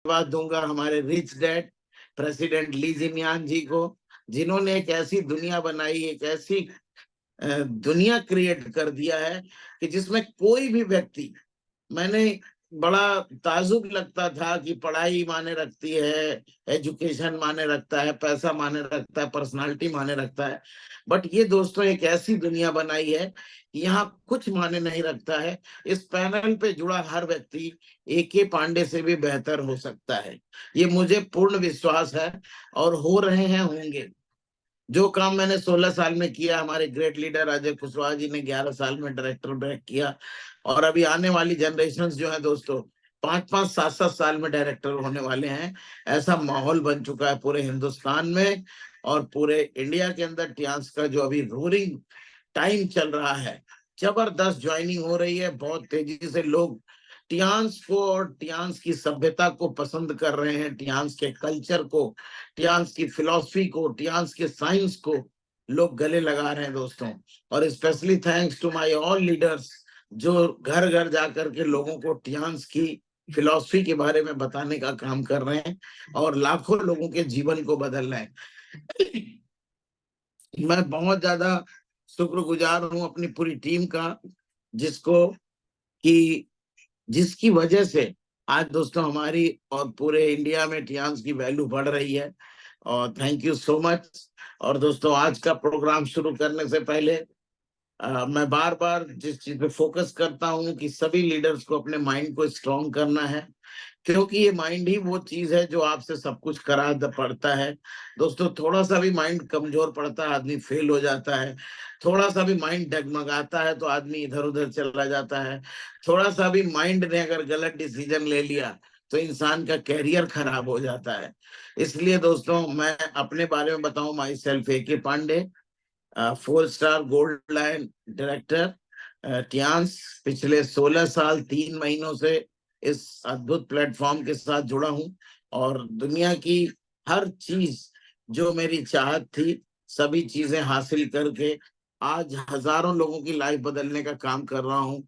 धन्यवाद दूंगा हमारे रिच डैड प्रेसिडेंट ली जिनयान जी को, जिन्होंने एक ऐसी दुनिया बनाई, एक ऐसी दुनिया क्रिएट कर दिया है कि जिसमें कोई भी व्यक्ति, मैंने बड़ा ताजुब लगता था कि पढ़ाई माने रखती है, एजुकेशन माने रखता है, पैसा माने रखता है, पर्सनालिटी माने रखता है, बट ये दोस्तों एक ऐसी दुनिया बनाई है कि यहाँ कुछ माने नहीं रखता है। इस पैनल पे जुड़ा हर व्यक्ति AK पांडे से भी बेहतर हो सकता है, ये मुझे पूर्ण विश्वास है, और हो रहे हैं, होंगे। जो काम मैंने 16 साल में किया, हमारे ग्रेट लीडर अजय कुशवाहा जी ने 11 साल में डायरेक्टर ब्रेक किया, और अभी आने वाली जनरेशन जो है दोस्तों 5-5 7-7 साल में डायरेक्टर होने वाले हैं। ऐसा माहौल बन चुका है पूरे हिंदुस्तान में और पूरे इंडिया के अंदर। टियांस का जो अभी रोरिंग टाइम चल रहा है, जबरदस्त ज्वाइनिंग हो रही है, बहुत तेजी से लोग टियांस को और टियांस की सभ्यता को पसंद कर रहे हैं, टियांस के कल्चर को, टियांस की फिलॉसफी को, टियांस के साइंस को लोग गले लगा रहे हैं दोस्तों। और specially thanks to my all leaders, जो घर घर जाकर के लोगों को टियांस की फिलॉसफी के बारे में बताने का काम कर रहे हैं और लाखों लोगों के जीवन को बदल रहे हैं। मैं बहुत ज्यादा शुक्रगुजार हूं अपनी पूरी टीम का, जिसको कि जिसकी वजह से आज दोस्तों हमारी और पूरे इंडिया में टियांस की वैल्यू बढ़ रही है। और थैंक यू सो मच। और दोस्तों आज का प्रोग्राम शुरू करने से पहले मैं बार बार जिस चीज पे फोकस करता हूँ कि सभी लीडर्स को अपने माइंड को स्ट्रॉन्ग करना है, क्योंकि ये माइंड ही वो चीज है जो आपसे सब कुछ करा पड़ता है दोस्तों। थोड़ा सा भी माइंड कमजोर पड़ता है, आदमी फेल हो जाता है। थोड़ा सा भी माइंड डगमगाता है तो आदमी इधर उधर चला जाता है। थोड़ा सा भी माइंड ने अगर गलत डिसीजन ले लिया तो इंसान का कैरियर खराब हो जाता है। इसलिए दोस्तों मैं अपने बारे में बताऊं, myself AK Pandey, 4 star gold line director Tiens. पिछले 16 साल 3 महीनों से इस अद्भुत प्लेटफॉर्म के साथ जुड़ा हूं, और दुनिया की हर चीज जो मेरी चाहत थी, सभी चीजें हासिल करके आज हजारों लोगों की लाइफ बदलने का काम कर रहा हूं।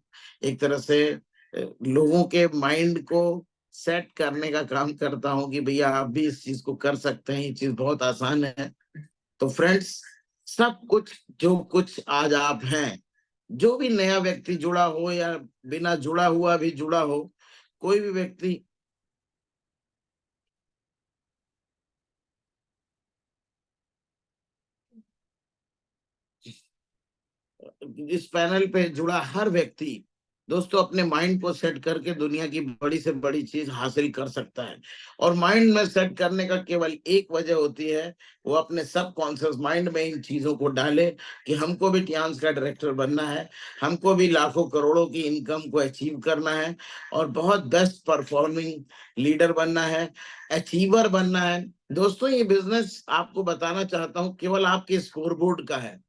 एक तरह से लोगों के माइंड को सेट करने का काम करता हूं कि भैया आप भी इस चीज को कर सकते हैं, ये चीज बहुत आसान है। तो फ्रेंड्स, सब कुछ जो कुछ आज आप हैं, जो भी नया व्यक्ति जुड़ा हो या बिना जुड़ा हुआ भी जुड़ा हो, कोई भी व्यक्ति इस पैनल पे जुड़ा हर व्यक्ति दोस्तों अपने माइंड को सेट करके दुनिया की बड़ी से बड़ी चीज हासिल कर सकता है। और माइंड में सेट करने का केवल एक वजह होती है, वो अपने सब कॉन्शियस माइंड में इन चीजों को डाले कि हमको भी टियांस का डायरेक्टर बनना है, हमको भी लाखों करोड़ों की इनकम को अचीव करना है, और बहुत बेस्ट परफॉर्मिंग लीडर बनना है, अचीवर बनना है। दोस्तों ये बिजनेस आपको बताना चाहता हूँ केवल आपके स्कोरबोर्ड का है।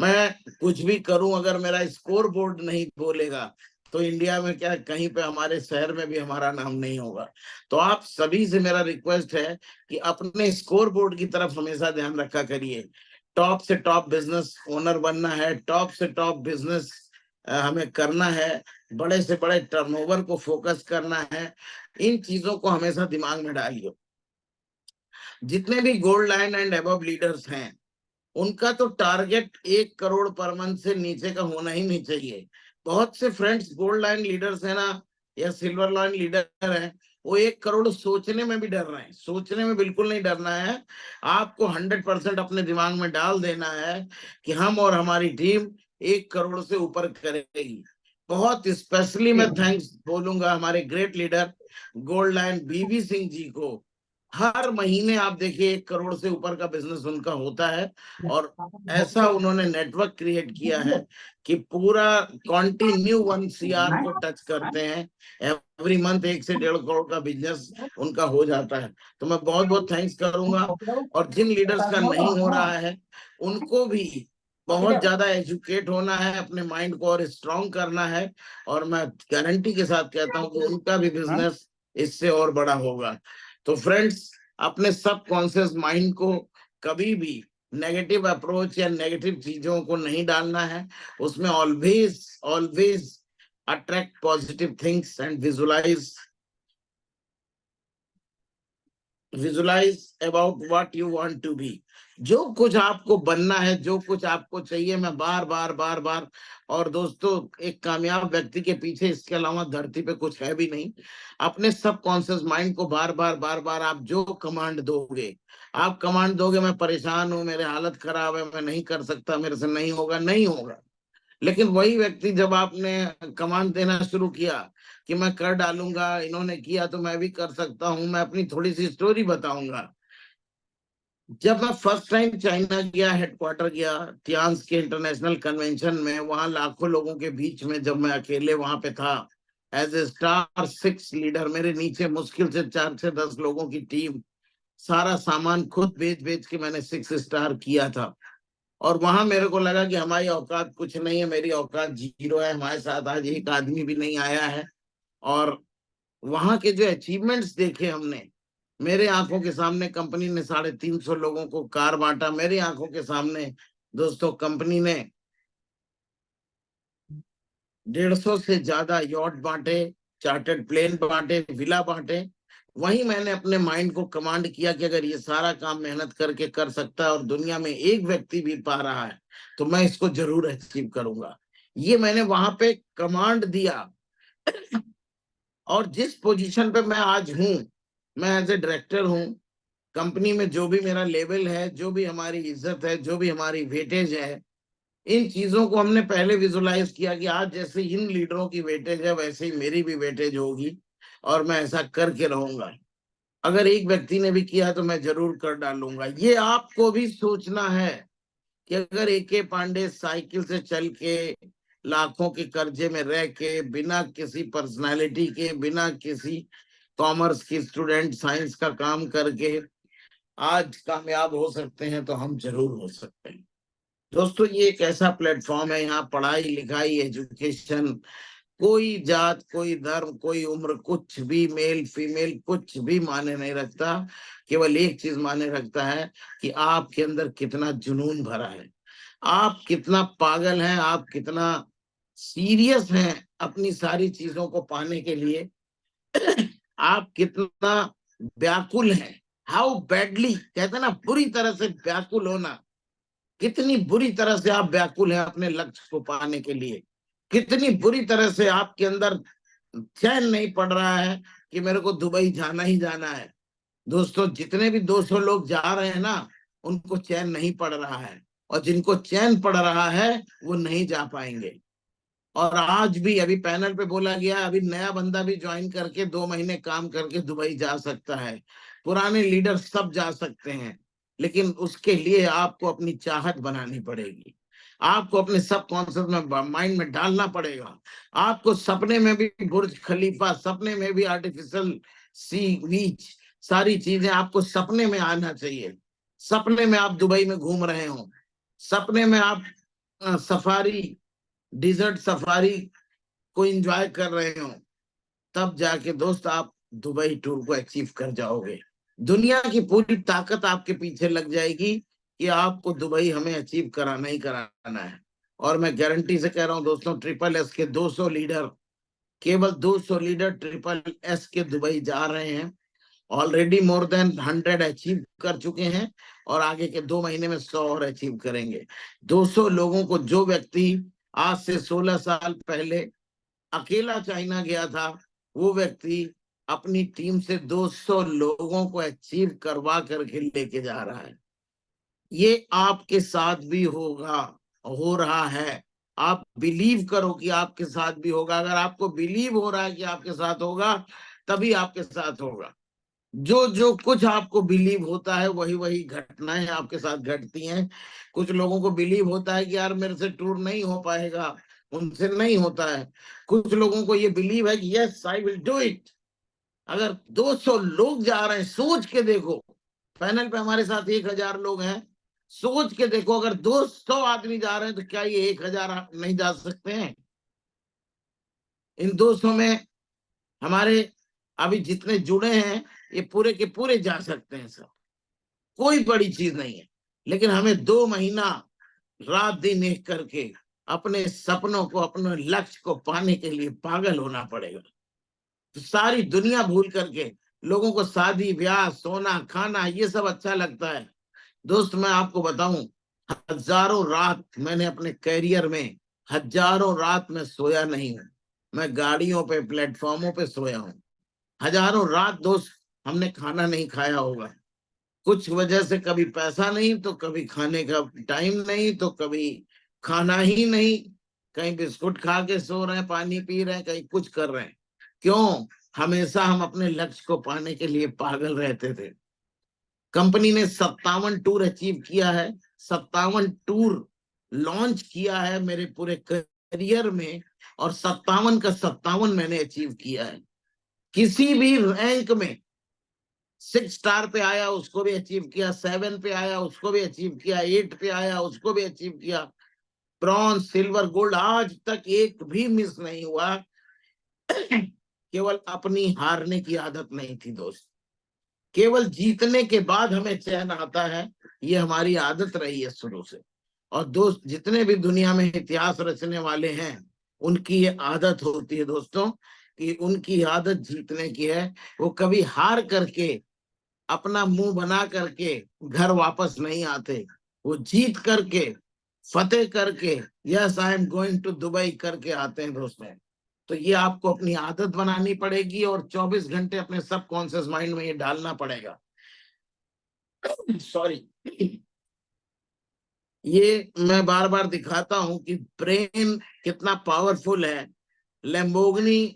मैं कुछ भी करूं, अगर मेरा स्कोर बोर्ड नहीं बोलेगा तो इंडिया में क्या, कहीं पे हमारे शहर में भी हमारा नाम नहीं होगा। तो आप सभी से मेरा रिक्वेस्ट है कि अपने स्कोर बोर्ड की तरफ हमेशा ध्यान रखा करिए। टॉप से टॉप बिजनेस ओनर बनना है, टॉप से टॉप बिजनेस हमें करना है, बड़े से बड़े टर्नओवर को फोकस करना है। इन चीजों को हमेशा दिमाग में डालिए। जितने भी gold line and above leaders हैं, उनका तो टारगेट 1 करोड़ पर मंथ से नीचे का होना ही नहीं चाहिए। बहुत से फ्रेंड्स गोल्ड लाइन लीडर्स है ना, या सिल्वर लाइन लीडर है, वो 1 करोड़ सोचने में भी डर रहे हैं। सोचने में बिल्कुल नहीं डरना है, आपको 100% अपने दिमाग में डाल देना है कि हम और हमारी टीम 1 करोड़ से ऊपर करेगी। बहुत स्पेशली मैं थैंक्स बोलूंगा हमारे great leader gold line BB Singh ji को। हर महीने आप देखिए 1 करोड़ से ऊपर का बिजनेस उनका होता है, और ऐसा उन्होंने नेटवर्क क्रिएट किया है कि पूरा कंटिन्यू 1 CR को टच करते हैं। एवरी मंथ 1 से 1.5 करोड़ का बिजनेस उनका हो जाता है। तो मैं बहुत बहुत थैंक्स करूंगा। और जिन लीडर्स का नहीं हो रहा है, उनको भी बहुत ज्यादा एजुकेट होना है, अपने माइंड को और स्ट्रॉन्ग करना है, और मैं गारंटी के साथ कहता हूँ कि उनका भी बिजनेस इससे और बड़ा होगा। तो फ्रेंड्स, अपने सब कॉन्शियस माइंड को कभी भी नेगेटिव अप्रोच या नेगेटिव चीजों को नहीं डालना है। उसमें always always attract positive things and visualise visualise about what you want to be. जो कुछ आपको बनना है, जो कुछ आपको चाहिए, मैं बार बार बार बार। और दोस्तों, एक कामयाब व्यक्ति के पीछे इसके अलावा धरती पे कुछ है भी नहीं। अपने सब कॉन्शियस माइंड को बार बार बार बार आप जो कमांड दोगे, आप कमांड दोगे मैं परेशान हूं, मेरे हालत खराब है, मैं नहीं कर सकता, मेरे से नहीं होगा, नहीं होगा। लेकिन वही व्यक्ति जब आपने कमांड देना शुरू किया कि मैं कर डालूंगा, इन्होंने किया तो मैं भी कर सकता हूं, मैं अपनी थोड़ी सी स्टोरी बताऊंगा। जब मैं फर्स्ट टाइम चाइना गया, हेडक्वार्टर गया टियांस के इंटरनेशनल कन्वेंशन में, वहां लाखों लोगों के बीच में जब मैं अकेले वहां पे था एज ए स्टार 6 लीडर, मेरे नीचे मुश्किल से 4 से 10 लोगों की टीम, सारा सामान खुद बेच बेच के मैंने 6 स्टार किया था। और वहां मेरे को लगा कि हमारी औकात कुछ नहीं है, मेरी औकात जीरो है, हमारे साथ आज एक आदमी भी नहीं आया है। और वहां के जो अचीवमेंट्स देखे हमने, मेरे आंखों के सामने कंपनी ने 350 लोगों को कार बांटा, मेरे आंखों के सामने दोस्तों कंपनी ने 150 से ज्यादा यॉट बांटे, चार्टर्ड प्लेन बांटे, विला बांटे। वहीं मैंने अपने माइंड को कमांड किया कि अगर ये सारा काम मेहनत करके कर सकता है और दुनिया में एक व्यक्ति भी पा रहा है, तो मैं इसको जरूर अचीव करूंगा। ये मैंने वहां पे कमांड दिया। और जिस पोजीशन पे मैं आज हूं, मैं एज ए डायरेक्टर हूं, कंपनी में जो भी मेरा लेवल है, जो भी हमारी इज्जत है, जो भी हमारी वेटेज है, इन चीजों को हमने पहले विजुलाइज किया कि आज जैसे इन लीडरों की वेटेज है, वैसे ही मेरी भी वेटेज होगी, और मैं ऐसा करके रहूंगा। अगर एक व्यक्ति ने भी किया तो मैं जरूर कर डालूंगा। ये आपको भी सोचना है कि अगर AK पांडे साइकिल से चल के, लाखों के कर्जे में रह के, बिना किसी पर्सनालिटी के, बिना किसी कॉमर्स की स्टूडेंट साइंस का काम करके आज कामयाब हो सकते हैं, तो हम जरूर हो सकते हैं। दोस्तों, ये एक ऐसा प्लेटफॉर्म है, यहाँ पढ़ाई लिखाई एजुकेशन, कोई जात, कोई धर्म, कोई उम्र, कुछ भी मेल फीमेल कुछ भी माने नहीं रखता। केवल एक चीज माने रखता है कि आपके अंदर कितना जुनून भरा है, आप कितना पागल हैं, आप कितना सीरियस हैं अपनी सारी चीजों को पाने के लिए, आप कितना व्याकुल हैं। हाउ बैडली कहते हैं ना, बुरी तरह से व्याकुल होना, कितनी बुरी तरह से आप व्याकुल हैं अपने लक्ष्य को पाने के लिए, कितनी बुरी तरह से आपके अंदर चैन नहीं पड़ रहा है कि मेरे को दुबई जाना ही जाना है। दोस्तों, जितने भी 200 लोग जा रहे हैं ना, उनको चैन नहीं पड़ रहा है, और जिनको चैन पड़ रहा है वो नहीं जा पाएंगे। और आज भी अभी पैनल पे बोला गया, अभी नया बंदा भी ज्वाइन करके 2 महीने काम करके दुबई जा सकता है, पुराने लीडर सब जा सकते हैं। लेकिन उसके लिए आपको अपनी चाहत बनानी पड़ेगी, आपको अपने सब कॉन्सेप्ट में, माइंड में डालना पड़ेगा। आपको सपने में भी बुर्ज खलीफा, सपने में भी आर्टिफिशियल सी बीच, सारी चीजें आपको सपने में आना चाहिए। सपने में आप दुबई में घूम रहे हो, सपने में आप सफारी, डिजर्ट सफारी को एंजॉय कर रहे हो, तब जाके दोस्त आप दुबई टूर को अचीव कर जाओगे। दुनिया की पूरी ताकत आपके पीछे लग जाएगी कि आपको दुबई हमें अचीव कराना ही कराना है। और मैं गारंटी से कह रहा हूं दोस्तों, SSS के 200 लीडर, केवल 200 लीडर SSS के दुबई जा रहे हैं। ऑलरेडी मोर देन 100 अचीव कर चुके हैं, और आगे के 2 महीने में 100 और अचीव करेंगे। 200 लोगों को, जो व्यक्ति आज से 16 साल पहले अकेला चाइना गया था, वो व्यक्ति अपनी टीम से 200 लोगों को अचीव करवा करके लेके जा रहा है। ये आपके साथ भी होगा, हो रहा है। आप बिलीव करो कि आपके साथ भी होगा। अगर आपको बिलीव हो रहा है कि आपके साथ होगा, तभी आपके साथ होगा। जो जो कुछ आपको बिलीव होता है, वही वही घटनाएं आपके साथ घटती हैं। कुछ लोगों को बिलीव होता है कि यार मेरे से टूर नहीं हो पाएगा, उनसे नहीं होता है। कुछ लोगों को ये बिलीव है कि yes I will do it. अगर 200 लोग जा रहे हैं, सोच के देखो, पैनल पे हमारे साथ 1000 लोग हैं, सोच के देखो, अगर 200 आदमी जा रहे हैं तो क्या ये 1000 नहीं जा सकते हैं? इन 200 में हमारे अभी जितने जुड़े हैं, ये पूरे के पूरे जा सकते हैं सब, कोई बड़ी चीज नहीं है। लेकिन हमें 2 महीना रात दिन एक करके अपने सपनों को, अपने लक्ष्य को पाने के लिए पागल होना पड़ेगा। तो सारी दुनिया भूल करके लोगों को शादी ब्याह सोना खाना ये सब अच्छा लगता है। दोस्त मैं आपको बताऊं, हजारों रात मैंने अपने करियर में, हजारों रात में सोया नहीं हूं। मैं गाड़ियों पे प्लेटफॉर्मों पे सोया हूं। हजारों रात दोस्त हमने खाना नहीं खाया होगा, कुछ वजह से। कभी पैसा नहीं तो कभी खाने का टाइम नहीं तो कभी खाना ही नहीं। कहीं बिस्कुट खा के सो रहे हैं, पानी पी रहे हैं, कहीं कुछ कर रहे हैं। क्यों? हमेशा हम अपने लक्ष्य को पाने के लिए पागल रहते थे। कंपनी ने 57 टूर अचीव किया है, 57 टूर लॉन्च किया है मेरे पूरे करियर में, और 57 का 57 मैंने अचीव किया है। किसी भी रैंक में 6 स्टार पे आया उसको भी अचीव किया, 7 पे आया उसको भी अचीव किया, 8 पे आया उसको भी अचीव किया, ब्रॉन्ज सिल्वर गोल्ड आज तक एक भी मिस नहीं हुआ। केवल अपनी हारने की आदत नहीं थी दोस्त, केवल जीतने के बाद हमें चैन आता है, ये हमारी आदत रही है शुरू से। और दोस्त जितने भी दुनिया में इतिहास रचने वाले हैं, उनकी ये आदत होती है दोस्तों, कि उनकी आदत जीतने की है। वो कभी हार करके अपना मुंह बना करके घर वापस नहीं आते, वो जीत करके फतेह करके yes I am going to Dubai करके आते हैं दोस्तों। तो ये आपको अपनी आदत बनानी पड़ेगी और 24 घंटे अपने सब कॉन्शियस माइंड में ये डालना पड़ेगा। सॉरी, ये मैं बार बार दिखाता हूं कि ब्रेन कितना पावरफुल है। लैम्बोर्गिनी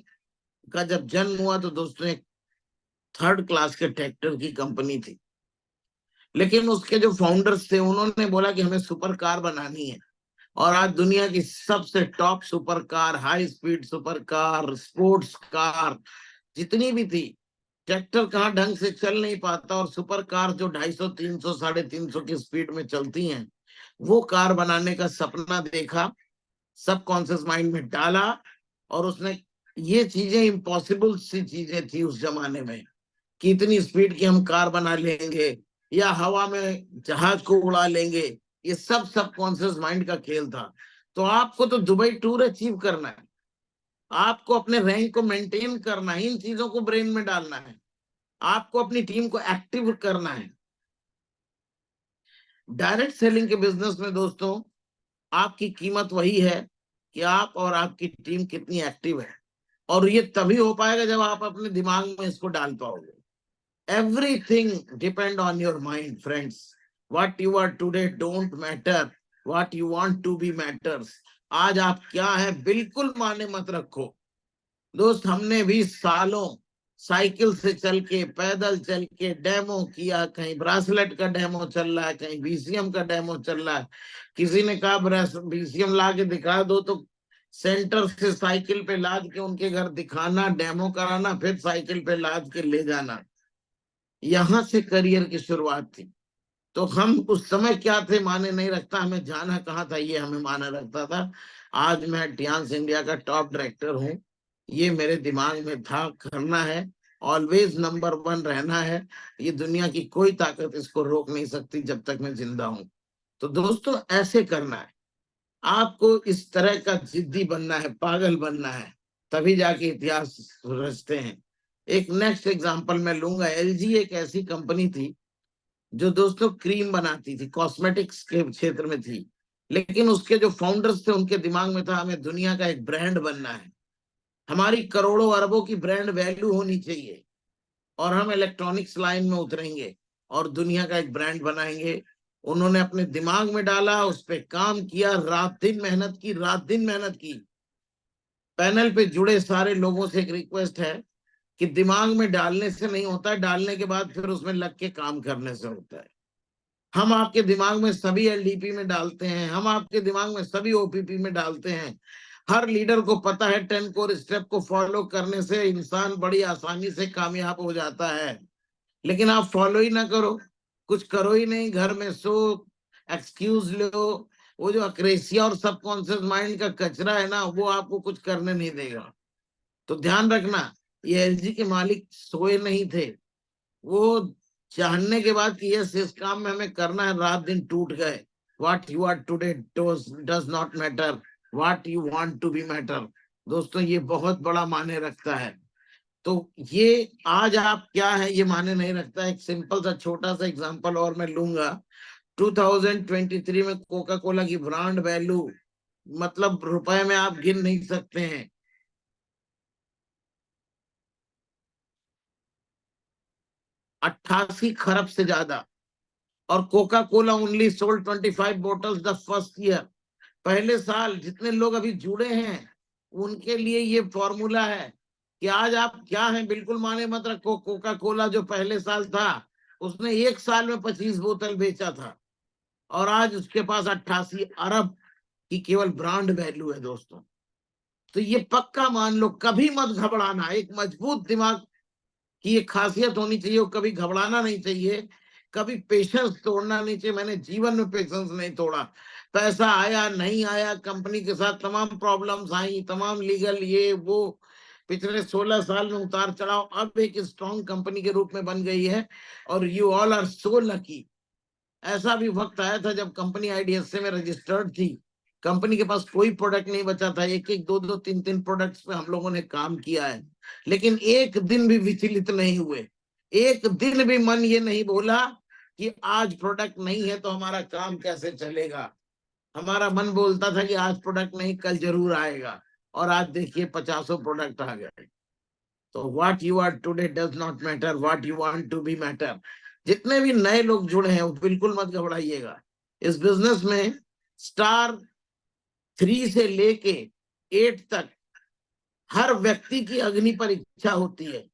का जब जन्म हुआ तो दोस्तों एक 3rd क्लास के ट्रैक्टर की कंपनी थी, लेकिन उसके जो फाउंडर्स थे उन्होंने बोला कि हमें सुपर कार बनानी है। और आज दुनिया की सबसे top super car, high speed super car, sports car जितनी भी थी, ट्रैक्टर कहाँ ढंग से चल नहीं पाता, और सुपर कार जो 250 300 350 की स्पीड में चलती हैं, वो कार बनाने का सपना देखा, सब कॉन्शियस माइंड में डाला। और उसने, ये चीजें इम्पॉसिबल सी चीजें थी उस जमाने में, कि इतनी स्पीड की हम कार बना लेंगे या हवा में जहाज को उड़ा लेंगे, ये सब सबकॉन्शियस माइंड का खेल था। तो आपको तो दुबई टूर अचीव करना है, आपको अपने रैंक को मेंटेन करना है, इन चीजों को ब्रेन में डालना है, आपको अपनी टीम को एक्टिव करना है। डायरेक्ट सेलिंग के बिजनेस में दोस्तों आपकी कीमत वही है कि आप और आपकी टीम कितनी एक्टिव है, और ये तभी हो पाएगा जब आप अपने दिमाग में इसको डाल पाओगे। Everything depend on your mind, friends. What you are today don't matter. What you want to be matters. आज आप क्या है बिल्कुल माने मत रखो। दोस्त हमने भी सालों साइकिल से चल के, पैदल चल के डेमो किया, कहीं ब्रासलेट का डेमो चल रहा है, कहीं बीसीएम का डेमो चल रहा है। किसी ने कहा बीसीएम ला के दिखा दो, तो सेंटर से साइकिल पे लाद के उनके घर दिखाना, डेमो कराना, फिर साइकिल पे लाद के ले जाना। यहां से करियर की शुरुआत थी। तो हम उस समय क्या थे माने नहीं रखता, हमें जाना कहाँ था ये हमें माने रखता था। आज मैं टियांस इंडिया का टॉप डायरेक्टर हूँ, ये मेरे दिमाग में था, करना है, ऑलवेज नंबर 1 रहना है। ये दुनिया की कोई ताकत इसको रोक नहीं सकती जब तक मैं जिंदा हूँ। तो दोस्तों ऐसे करना है, आपको इस तरह का जिद्दी बनना है, पागल बनना है, तभी जाके इतिहास रचते हैं। एक नेक्स्ट एग्जांपल मैं लूंगा। एलजी एक ऐसी कंपनी थी जो दोस्तों क्रीम बनाती थी, कॉस्मेटिक्स के क्षेत्र में थी, लेकिन उसके जो फाउंडर्स थे उनके दिमाग में था हमें दुनिया का एक ब्रांड बनना है, हमारी करोड़ों अरबों की ब्रांड वैल्यू होनी चाहिए, और हम इलेक्ट्रॉनिक्स लाइन में उतरेंगे और दुनिया का एक ब्रांड बनाएंगे। उन्होंने अपने दिमाग में डाला, उस पर काम किया, रात दिन मेहनत की, रात दिन मेहनत की। पैनल पे जुड़े सारे लोगों से एक रिक्वेस्ट है कि दिमाग में डालने से नहीं होता है, डालने के बाद फिर उसमें लग के काम करने से होता है। हम आपके दिमाग में सभी एलडीपी में डालते हैं, हम आपके दिमाग में सभी ओपीपी में डालते हैं। हर लीडर को पता है 10 कोर स्टेप को फॉलो करने से इंसान बड़ी आसानी से कामयाब हो जाता है, लेकिन आप फॉलो ही ना करो, कुछ करो ही नहीं, घर में सो, एक्सक्यूज लो, वो जो अक्रेसिया और सबकॉन्शियस माइंड का कचरा है ना, वो आपको कुछ करने नहीं देगा। तो ध्यान रखना, ये एलजी के मालिक सोए नहीं थे, वो जानने के बाद कि यस इस काम में हमें करना है, रात दिन टूट गए। What you are today does not matter, what you want to be matter. दोस्तों ये बहुत बड़ा मायने रखता है। तो ये आज आप क्या है ये माने नहीं रखता। एक सिंपल सा छोटा सा एग्जांपल और मैं लूंगा। 2023 में कोका कोला की ब्रांड वैल्यू मतलब रुपए में आप गिन नहीं सकते हैं। 88 खरब से ज्यादा। और Coca Cola only sold 25 bottles the first year. पहले साल जितने लोग अभी जुड़े हैं उनके लिए ये फॉर्मूला है कि आज आप क्या हैं बिल्कुल माने मत रखो। कोका कोला जो पहले साल था उसने एक साल में 25 बोतल बेचा था और आज उसके पास 88 अरब की केवल ब्रांड वैल्यू है दोस्तों। तो ये पक्का मान लो, कभी मत घबराना। एक मजबूत दिमाग की ये खासियत होनी चाहिए, और कभी घबराना नहीं चाहिए, कभी पेशेंस तोड़ना नहीं चाहिए। मैंने जीवन में पेशेंस नहीं तोड़ा। पैसा आया नहीं आया, कंपनी के साथ तमाम प्रॉब्लम्स आई, तमाम लीगल ये वो, पिछले 16 साल में उतार चढ़ाव, अब एक स्ट्रॉन्ग कंपनी के रूप में बन गई है। और you all are so lucky. ऐसा भी वक्त आया था जब कंपनी आईडीएसए में रजिस्टर्ड थी, कंपनी के पास कोई प्रोडक्ट नहीं बचा था, एक एक दो दो तीन तीन प्रोडक्ट्स पे हम लोगों ने काम किया है, लेकिन एक दिन भी विचलित नहीं हुए। एक दिन भी मन ये नहीं बोला कि आज प्रोडक्ट नहीं है तो हमारा काम कैसे चलेगा। हमारा मन बोलता था कि आज प्रोडक्ट नहीं कल जरूर आएगा। और आज देखिए 50 प्रोडक्ट आ गए। तो what you are today does not matter, what you want to be matter. जितने भी नए लोग जुड़े हैं वो बिल्कुल मत घबराइएगा। इस बिजनेस में स्टार 3 से लेके 8 तक हर व्यक्ति की अग्नि परीक्षा होती है।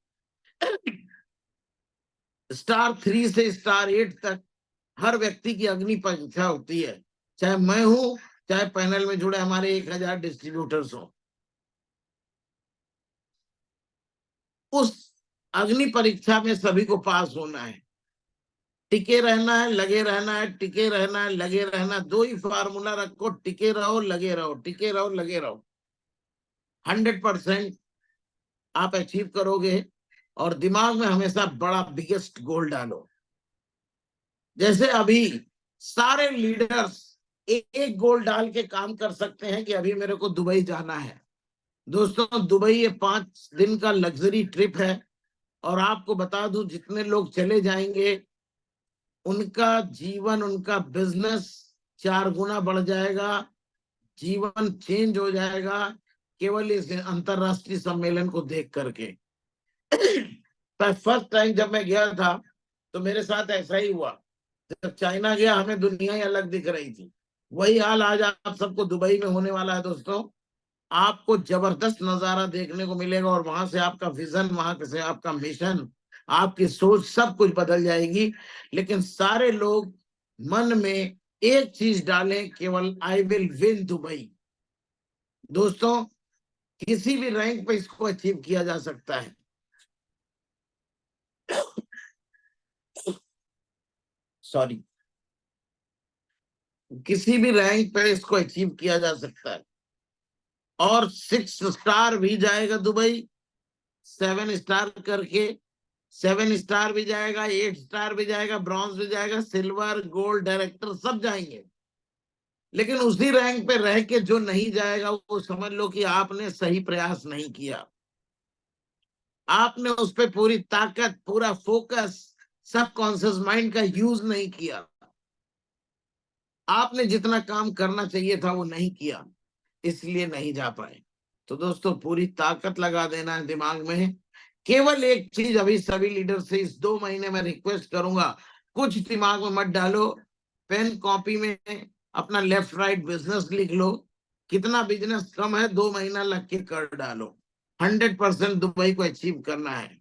स्टार 3 से स्टार 8 तक हर व्यक्ति की अग्नि परीक्षा होती है, चाहे मैं हूं, चाहे पैनल में जुड़े हमारे 1000 डिस्ट्रीब्यूटर्स हो। उस अग्नि परीक्षा में सभी को पास होना है, टिके रहना है, लगे रहना है, टिके रहना है, लगे रहना। दो ही फार्मूला रखो, टिके रहो लगे रहो, टिके रहो लगे रहो। 100% आप अचीव करोगे। और दिमाग में हमेशा बड़ा बिगेस्ट गोल डालो। जैसे अभी सारे लीडर्स एक गोल डाल के काम कर सकते हैं कि अभी मेरे को दुबई जाना है। दोस्तों दुबई ये 5 दिन का लग्जरी ट्रिप है। और आपको बता दूं जितने लोग चले जाएंगे उनका जीवन, उनका बिजनेस 4 गुना बढ़ जाएगा, जीवन चेंज हो जाएगा केवल इस अंतरराष्ट्रीय सम्मेलन को देख करके। फर्स्ट टाइम जब मैं गया था तो मेरे साथ ऐसा ही हुआ। जब चाइना गया हमें दुनिया ही अलग दिख रही थी। वही हाल आज आप सबको दुबई में होने वाला है दोस्तों। आपको जबरदस्त नजारा देखने को मिलेगा और वहां से आपका विजन, वहां से आपका मिशन, आपकी सोच सब कुछ बदल जाएगी। लेकिन सारे लोग मन में एक चीज डालें, केवल आई विल विन दुबई। दोस्तों किसी भी रैंक पे इसको अचीव किया जा सकता है। सॉरी, किसी भी रैंक पे इसको अचीव किया जा सकता है। और 6 स्टार भी जाएगा दुबई, 7 स्टार करके। 7 स्टार भी जाएगा, 8 स्टार भी जाएगा, ब्रॉन्ज भी जाएगा, सिल्वर गोल्ड डायरेक्टर सब जाएंगे। लेकिन उसी रैंक पे रह के जो नहीं जाएगा वो समझ लो कि आपने सही प्रयास नहीं किया। आपने उस पर पूरी ताकत, पूरा फोकस, सब कॉन्शियस माइंड का यूज नहीं किया। आपने जितना काम करना चाहिए था वो नहीं किया, इसलिए नहीं जा पाए। तो दोस्तों पूरी ताकत लगा देना है दिमाग में। केवल एक चीज अभी सभी लीडर से इस 2 महीने में रिक्वेस्ट करूंगा, कुछ दिमाग में मत डालो। पेन कॉपी में अपना लेफ्ट राइट बिजनेस लिख लो। कितना बिजनेस कम है, 2 महीना लग के कर डालो। 100% दुबई को अचीव करना है।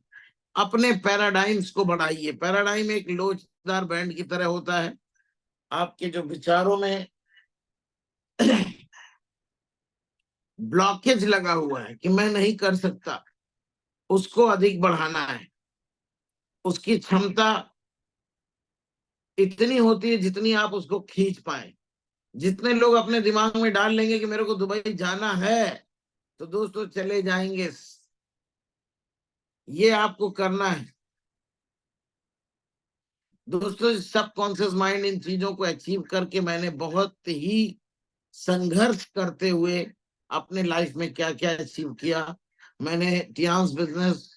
अपने पैराडाइम्स को बढ़ाइए। पैराडाइम एक लोचदार बैंड की तरह होता है। आपके जो विचारों में ब्लॉकेज लगा हुआ है कि मैं नहीं कर सकता, उसको अधिक बढ़ाना है। उसकी क्षमता इतनी होती है जितनी आप उसको खींच पाए। जितने लोग अपने दिमाग में डाल लेंगे कि मेरे को दुबई जाना है तो दोस्तों चले जाएंगे। ये आपको करना है दोस्तों। सबकॉन्शियस माइंड इन चीजों को अचीव करके मैंने बहुत ही संघर्ष करते हुए अपने लाइफ में क्या क्या अचीव किया। मैंने टियान्स बिजनेस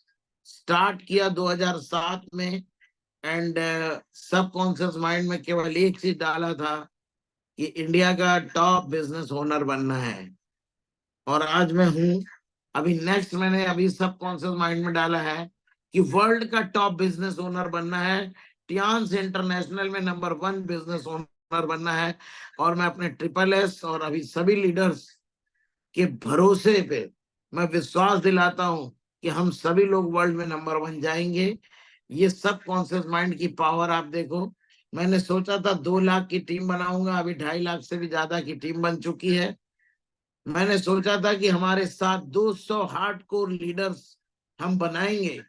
स्टार्ट किया 2007 में, एंड सब कॉन्शियस माइंड में केवल एक चीज डाला था कि इंडिया का टॉप बिजनेस ओनर बनना है, और आज मैं हूं। अभी नेक्स्ट मैंने अभी सब कॉन्शियस माइंड में डाला है कि वर्ल्ड का टॉप बिजनेस ओनर बनना है, टियांस इंटरनेशनल में नंबर 1 बिजनेस ओनर बनना है। और मैं अपने ट्रिपल एस और अभी सभी लीडर्स के भरोसे पे मैं विश्वास दिलाता हूं कि हम सभी लोग वर्ल्ड में नंबर 1 जाएंगे। ये सब कॉन्शियस माइंड की पावर आप देखो। मैंने सोचा था 2 लाख की टीम बनाऊंगा, अभी 2.5 लाख से भी ज्यादा की टीम बन चुकी है। मैंने सोचा था कि हमारे साथ 200 हार्डकोर लीडर्स हम बनाएंगे।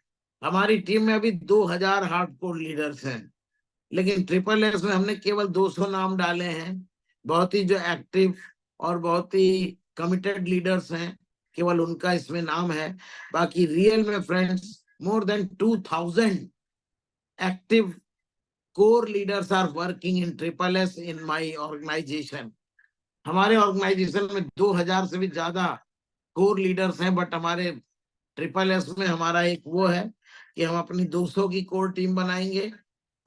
हमारी टीम में अभी 2000 हार्डकोर लीडर्स हैं, लेकिन ट्रिपल एस में हमने केवल 200 नाम डाले हैं। बहुत ही जो एक्टिव और बहुत ही कमिटेड लीडर्स हैं, केवल उनका इसमें नाम है। बाकी रियल में friends, more than 2000 active core leaders are working in triple S in my organisation. हमारे ऑर्गेनाइजेशन में 2000 से भी ज्यादा कोर लीडर्स हैं, बट हमारे ट्रिपल एस में हमारा एक वो है कि हम अपनी 200 की कोर टीम बनाएंगे।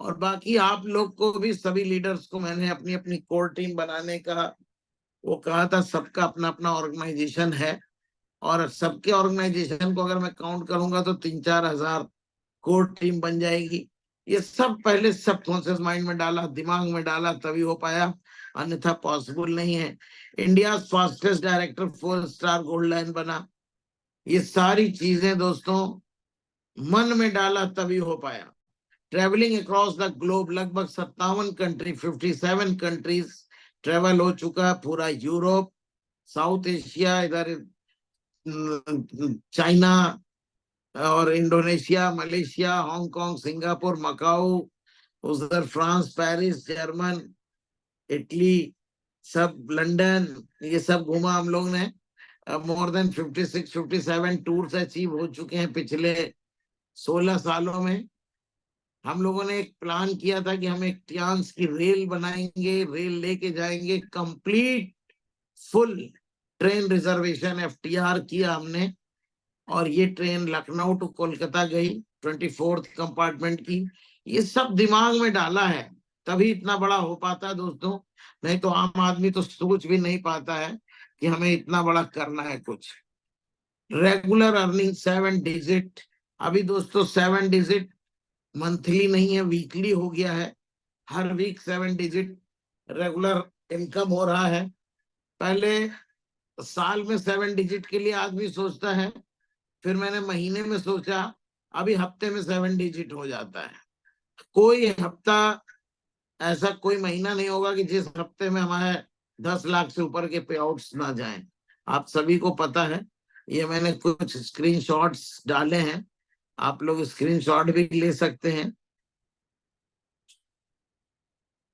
और बाकी आप लोग को भी, सभी लीडर्स को मैंने अपनी अपनी कोर टीम बनाने का वो कहा था। सबका अपना अपना ऑर्गेनाइजेशन है, और सबके ऑर्गेनाइजेशन को अगर मैं काउंट करूंगा तो 3-4 हजार कोर टीम बन जाएगी। ये सब पहले सब कॉन्शियस माइंड में डाला, दिमाग में डाला, तभी हो पाया, अन्यथा पॉसिबल नहीं है। India fastest director 4 star gold line बना। ये सारी चीजें दोस्तों मन में डाला तभी हो पाया। ट्रेवलिंग अक्रॉस द ग्लोब, लगभग 57 कंट्री, 57 कंट्रीज ट्रेवल हो चुका। पूरा यूरोप, साउथ एशिया, इधर चाइना और Indonesia, Malaysia, Hong Kong, Singapore, Macau, उधर फ्रांस, पेरिस, जर्मन, इटली, सब लंदन, ये सब घूमा हम लोग ने। मोर देन 56-57 टूर्स अचीव हो चुके हैं पिछले 16 सालों में। हम लोगों ने एक प्लान किया था कि हम एक टियांस की रेल बनाएंगे, रेल लेके जाएंगे, complete full train reservation FTR किया हमने। और ये ट्रेन लखनऊ टू कोलकाता गई, 24th कंपार्टमेंट की। ये सब दिमाग में डाला है, तभी इतना बड़ा हो पाता है दोस्तों। नहीं तो आम आदमी तो सोच भी नहीं पाता है कि हमें इतना बड़ा करना है कुछ। रेगुलर अर्निंग 7 डिजिट, अभी दोस्तों 7 डिजिट मंथली नहीं है, वीकली हो गया है। हर वीक 7 डिजिट रेगुलर इनकम हो रहा है। पहले साल में 7 डिजिट के लिए आदमी सोचता है, फिर मैंने महीने में सोचा, अभी हफ्ते में 7 डिजिट हो जाता है। कोई हफ्ता ऐसा, कोई महीना नहीं होगा कि जिस हफ्ते में हमारे 10 लाख से ऊपर के पे आउट्स ना जाएं। आप सभी को पता है। ये मैंने कुछ स्क्रीनशॉट्स डाले हैं, आप लोग स्क्रीनशॉट भी ले सकते हैं।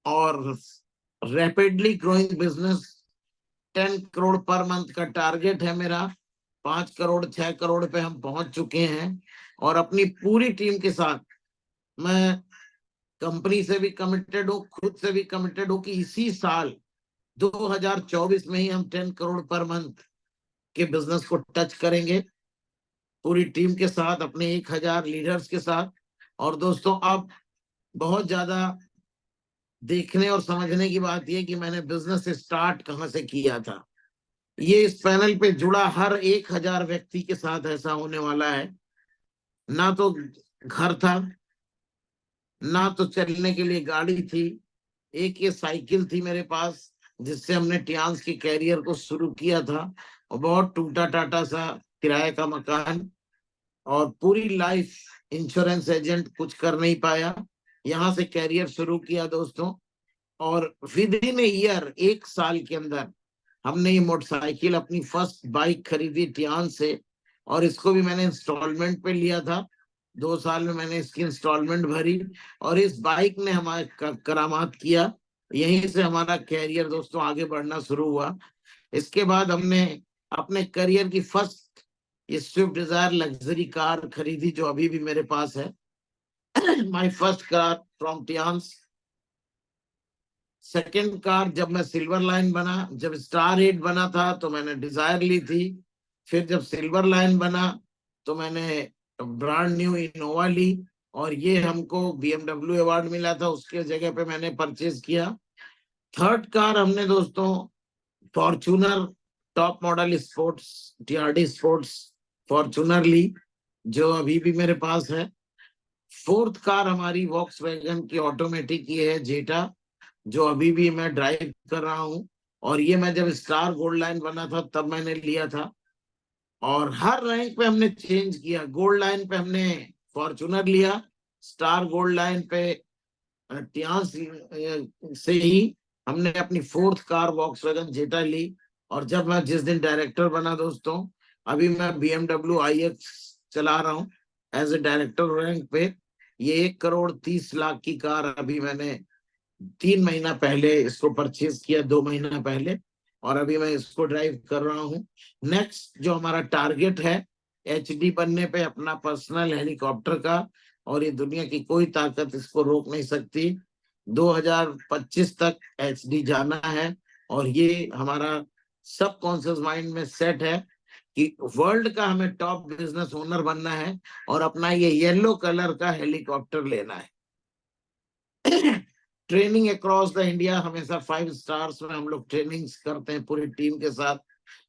और rapidly growing business, 10 crore per month का टारगेट है मेरा। 5 करोड़ 6 करोड़ पे हम पहुंच चुके हैं। और अपनी पूरी टीम के साथ मैं कंपनी से भी कमिटेड हूँ, खुद से भी कमिटेड हूँ कि इसी साल 2024 में ही हम 10 करोड़ पर मंथ के बिजनेस को टच करेंगे, पूरी टीम के साथ, अपने 1000 लीडर्स के साथ। और दोस्तों अब बहुत ज्यादा देखने और समझने की बात यह कि मैंने बिजनेस स्टार्ट कहाँ से किया था। ये इस पैनल पे जुड़ा हर 1000 व्यक्ति के साथ ऐसा होने वाला है। ना तो घर था, ना तो चलने के लिए गाड़ी थी, एक ये साइकिल थी मेरे पास, जिससे हमने टियांस के कैरियर को शुरू किया था। और बहुत टूटा टाटा सा किराए का मकान, और पूरी लाइफ इंश्योरेंस एजेंट, कुछ कर नहीं पाया। यहाँ से कैरियर शुरू किया दोस्तों। और विद इन ए ईयर, 1 साल के अंदर हमने ये मोटरसाइकिल, अपनी फर्स्ट बाइक खरीदी टियान से। और इसको भी मैंने इंस्टॉलमेंट पे लिया था। 2 साल में मैंने इसकी इंस्टॉलमेंट भरी, और इस बाइक ने हमारे करामात किया। यहीं से हमारा कैरियर दोस्तों आगे बढ़ना शुरू हुआ। इसके बाद हमने अपने करियर की फर्स्ट ये स्विफ्ट डिजायर लग्जरी कार खरीदी, जो अभी भी मेरे पास है। My first car from Tiens. Second car जब मैं सिल्वर लाइन बना, जब स्टार 8 बना था तो मैंने डिजायर ली थी। फिर जब सिल्वर लाइन बना तो मैंने ब्रांड न्यू इनोवा ली और ये हमको BMW अवार्ड मिला था, उसके जगह पे मैंने परचेज किया। थर्ड कार हमने दोस्तों Fortuner top model sports TRD sports Fortuner ली, जो अभी भी मेरे पास है। फोर्थ कार हमारी वॉक्सवैगन की ऑटोमेटिक की है जेटा, जो अभी भी मैं ड्राइव कर रहा हूँ। और ये मैं जब स्टार गोल्ड लाइन बना था तब मैंने लिया था। और हर रैंक पे हमने चेंज किया। गोल्ड लाइन पे हमने फॉर्च्यूनर लिया, स्टार गोल्ड लाइन पे टियास से ही हमने अपनी फोर्थ कार वॉक्सवैगन जेटा ली। और जब मैं जिस दिन डायरेक्टर बना दोस्तों, अभी मैं BMW iX चला रहा हूँ एज ए डायरेक्टर रैंक पे। ये 1,30,00,000 की कार अभी मैंने 3 महीना पहले इसको परचेज किया, 2 महीना पहले, और अभी मैं इसको ड्राइव कर रहा हूँ। नेक्स्ट जो हमारा टारगेट है HD बनने पे, अपना पर्सनल हेलीकॉप्टर का, और ये दुनिया की कोई ताकत इसको रोक नहीं सकती। 2025 तक HD जाना है। और ये हमारा सब कॉन्शियस माइंड में सेट है कि वर्ल्ड का हमें टॉप बिजनेस ओनर बनना है और अपना ये येलो कलर का हेलीकॉप्टर लेना है। ट्रेनिंग अक्रॉस द इंडिया, हमेशा 5 स्टार्स में हम लोग ट्रेनिंग्स करते हैं पूरी टीम के साथ।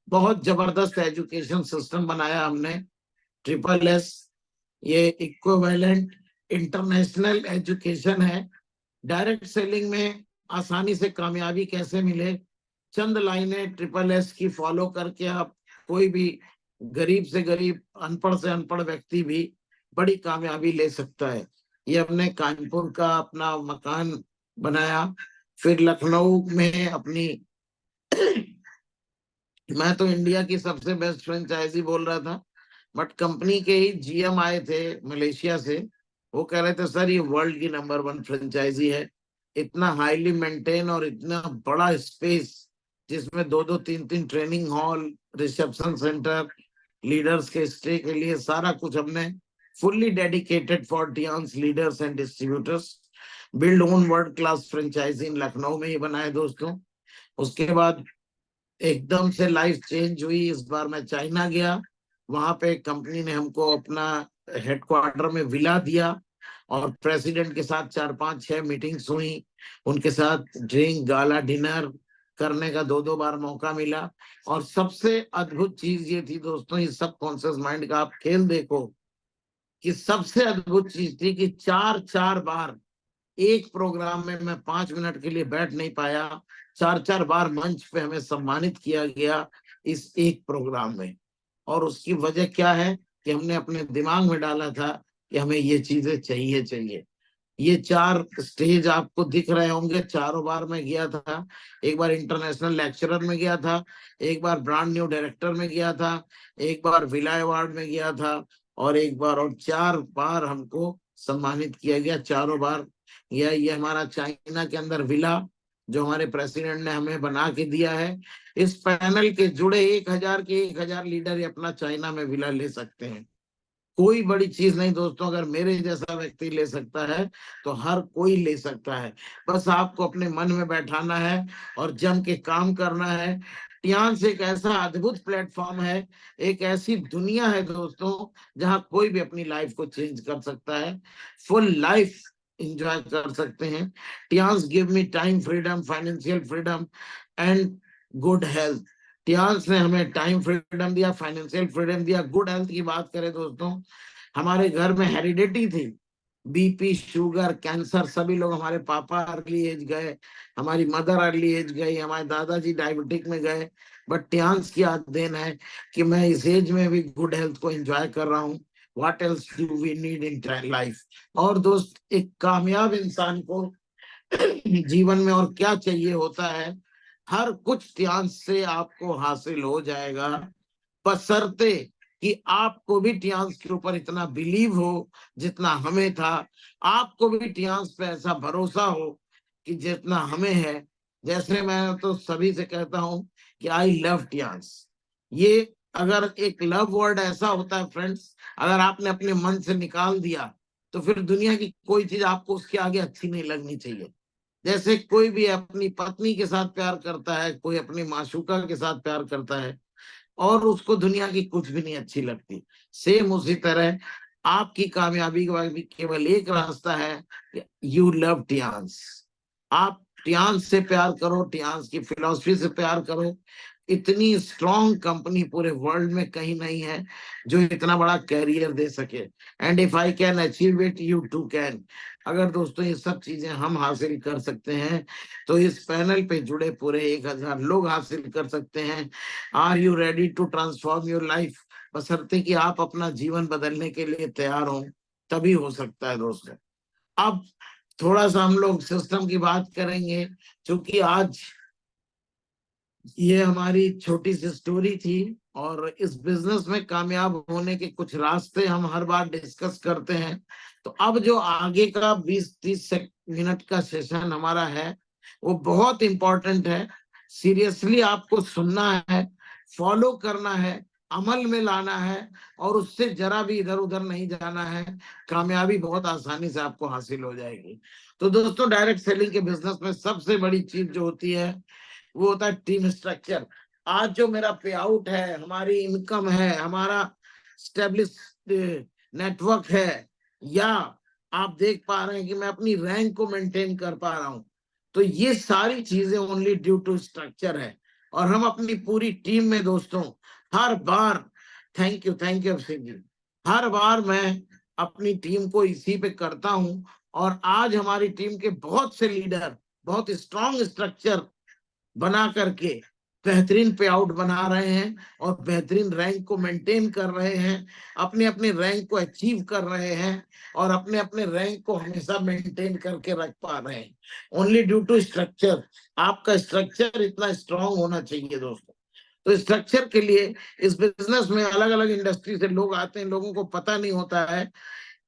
बहुत जबरदस्त एजुकेशन सिस्टम बनाया हमने, SSS। ये इक्विवेलेंट इंटरनेशनल एजुकेशन है। डायरेक्ट सेलिंग में आसानी से कामयाबी कैसे मिले, चंद लाइनें SSS की फॉलो करके आप कोई भी गरीब से गरीब, अनपढ़ से अनपढ़ व्यक्ति भी बड़ी कामयाबी ले सकता है। ये हमने कानपुर का अपना मकान बनाया, फिर लखनऊ में अपनी मैं तो इंडिया की सबसे बेस्ट फ्रेंचाइजी बोल रहा था, बट कंपनी के ही GM आए थे मलेशिया से। वो कह रहे थे सर ये वर्ल्ड की नंबर 1 फ्रेंचाइजी है। इतना हाईली मेंटेन और इतना बड़ा स्पेस, जिसमें 2-2 3-3 training hall, reception centre, leaders के स्टे के लिए सारा कुछ हमने fully dedicated for Tiens leaders and distributors build own world class franchisee in Lucknow में ही बनाए दोस्तों। उसके बाद एकदम से लाइफ चेंज हुई। इस बार मैं चाइना गया, वहां पे कंपनी ने हमको अपना हेडक्वार्टर में विला दिया और प्रेसिडेंट के साथ 4-5-6 मीटिंग्स हुई। उनके साथ ड्रिंक, गाला, डिनर करने का 2-2 बार मौका मिला। और सबसे अद्भुत चीज ये थी दोस्तों, इस सब कॉन्शियस माइंड का आप खेल देखो, कि सबसे अद्भुत चीज थी कि 4-4 बार एक प्रोग्राम में मैं 5 मिनट के लिए बैठ नहीं पाया। 4-4 बार मंच पे हमें सम्मानित किया गया इस एक प्रोग्राम में। और उसकी वजह क्या है कि हमने अपने दिमाग में डाला था कि हमें ये चीजें चाहिए चाहिए। ये 4 स्टेज आपको दिख रहे होंगे, चारों बार मैं गया था। एक बार इंटरनेशनल लेक्चरर में गया था, एक बार ब्रांड न्यू डायरेक्टर में गया था, एक बार विला अवार्ड में गया था, और एक बार, और 4 बार हमको सम्मानित किया गया, चारों बार। ये हमारा चाइना के अंदर विला जो हमारे प्रेसिडेंट ने हमें बना के दिया है। इस पैनल के जुड़े 1,000 लीडर अपना चाइना में विला ले सकते हैं। कोई बड़ी चीज नहीं दोस्तों, अगर मेरे जैसा व्यक्ति ले सकता है तो हर कोई ले सकता है। बस आपको अपने मन में बैठाना है और जम के काम करना है। टियान्स एक ऐसा अद्भुत प्लेटफॉर्म है, एक ऐसी दुनिया है दोस्तों, जहां कोई भी अपनी लाइफ को चेंज कर सकता है, फुल लाइफ एंजॉय कर सकते हैं। Tiens give me time freedom, financial freedom and good health. Tiens ने हमें टाइम फ्रीडम दिया, फाइनेंशियल फ्रीडम दिया। गुड हेल्थ की बात करें दोस्तों, हमारे घर में हेरिडिटी थी, BP, शुगर, कैंसर, सभी लोग, हमारे पापा अर्ली एज गए, हमारी मदर अर्ली एज गई, हमारे दादाजी डायबिटिक में गए। बट टियान्स की देन है कि मैं इस एज में भी गुड हेल्थ को एंजॉय कर रहा हूँ। What else do we need in life. और दोस्त, एक कामयाब इंसान को जीवन में और क्या चाहिए होता है, हर कुछ टियान्स से आपको हासिल हो जाएगा, बशर्ते कि आपको भी टियान्स के ऊपर इतना बिलीव हो जितना हमें था। आपको भी टियान्स पे ऐसा भरोसा हो कि जितना हमें है। जैसे मैं तो सभी से कहता हूं कि आई लव टियान्स। ये अगर एक लव वर्ड ऐसा होता है फ्रेंड्स, अगर आपने अपने मन से निकाल दिया तो फिर दुनिया की कोई चीज आपको उसके आगे अच्छी नहीं लगनी चाहिए। जैसे कोई भी अपनी पत्नी के साथ प्यार करता है, कोई अपनी माशूका के साथ प्यार करता है, और उसको दुनिया की कुछ भी नहीं अच्छी लगती। सेम उसी तरह आपकी कामयाबी का भी केवल एक रास्ता है, यू लव टियांस। आप टियांस से प्यार करो, टियांस की फिलॉसफी से प्यार करो। इतनी स्ट्रॉन्ग कंपनी पूरे वर्ल्ड में कहीं नहीं है जो इतना बड़ा कैरियर दे सके। And if I can achieve it, you too can. अगर दोस्तों ये सब चीजें हम हासिल कर सकते हैं तो इस पैनल पे जुड़े पूरे 1000 लोग हासिल कर सकते हैं। Are you ready to transform your life? बशर्ते कि आप अपना जीवन बदलने के लिए तैयार हो, तभी हो सकता है दोस्तों। अब थोड़ा सा हम लोग सिस्टम की बात करेंगे, क्योंकि आज ये हमारी छोटी सी स्टोरी थी और इस बिजनेस में कामयाब होने के कुछ रास्ते हम हर बार डिस्कस करते हैं। तो अब जो आगे का 20-30 मिनट का सेशन हमारा है वो बहुत इंपॉर्टेंट है। सीरियसली आपको सुनना है, फॉलो करना है, अमल में लाना है और उससे जरा भी इधर उधर नहीं जाना है। कामयाबी बहुत आसानी से आपको हासिल हो जाएगी। तो दोस्तों, डायरेक्ट सेलिंग के बिजनेस में सबसे बड़ी चीज जो होती है वो होता है टीम स्ट्रक्चर। आज जो मेरा पे आउट है, हमारी इनकम है, हमारा स्टेब्लिश नेटवर्क है, या आप देख पा रहे हैं कि मैं अपनी रैंक को मेंटेन कर पा रहा हूं, तो ये सारी चीजें ओनली ड्यू टू स्ट्रक्चर है। और हम अपनी पूरी टीम में दोस्तों हर बार, थैंक यू अभिषेक जी, हर बार मैं अपनी टीम को इसी पे करता हूं। और आज हमारी टीम के बहुत से लीडर बहुत स्ट्रॉन्ग स्ट्रक्चर बना करके बेहतरीन पे आउट बना रहे हैं और बेहतरीन रैंक को मेंटेन कर रहे हैं, अपने अपने रैंक को अचीव कर रहे हैं और अपने अपने रैंक को हमेशा मेंटेन करके रख पा रहे हैं, ओनली ड्यू टू स्ट्रक्चर। आपका स्ट्रक्चर इतना स्ट्रांग होना चाहिए दोस्तों। तो स्ट्रक्चर के लिए इस बिजनेस में अलग अलग इंडस्ट्री से लोग आते हैं, लोगों को पता नहीं होता है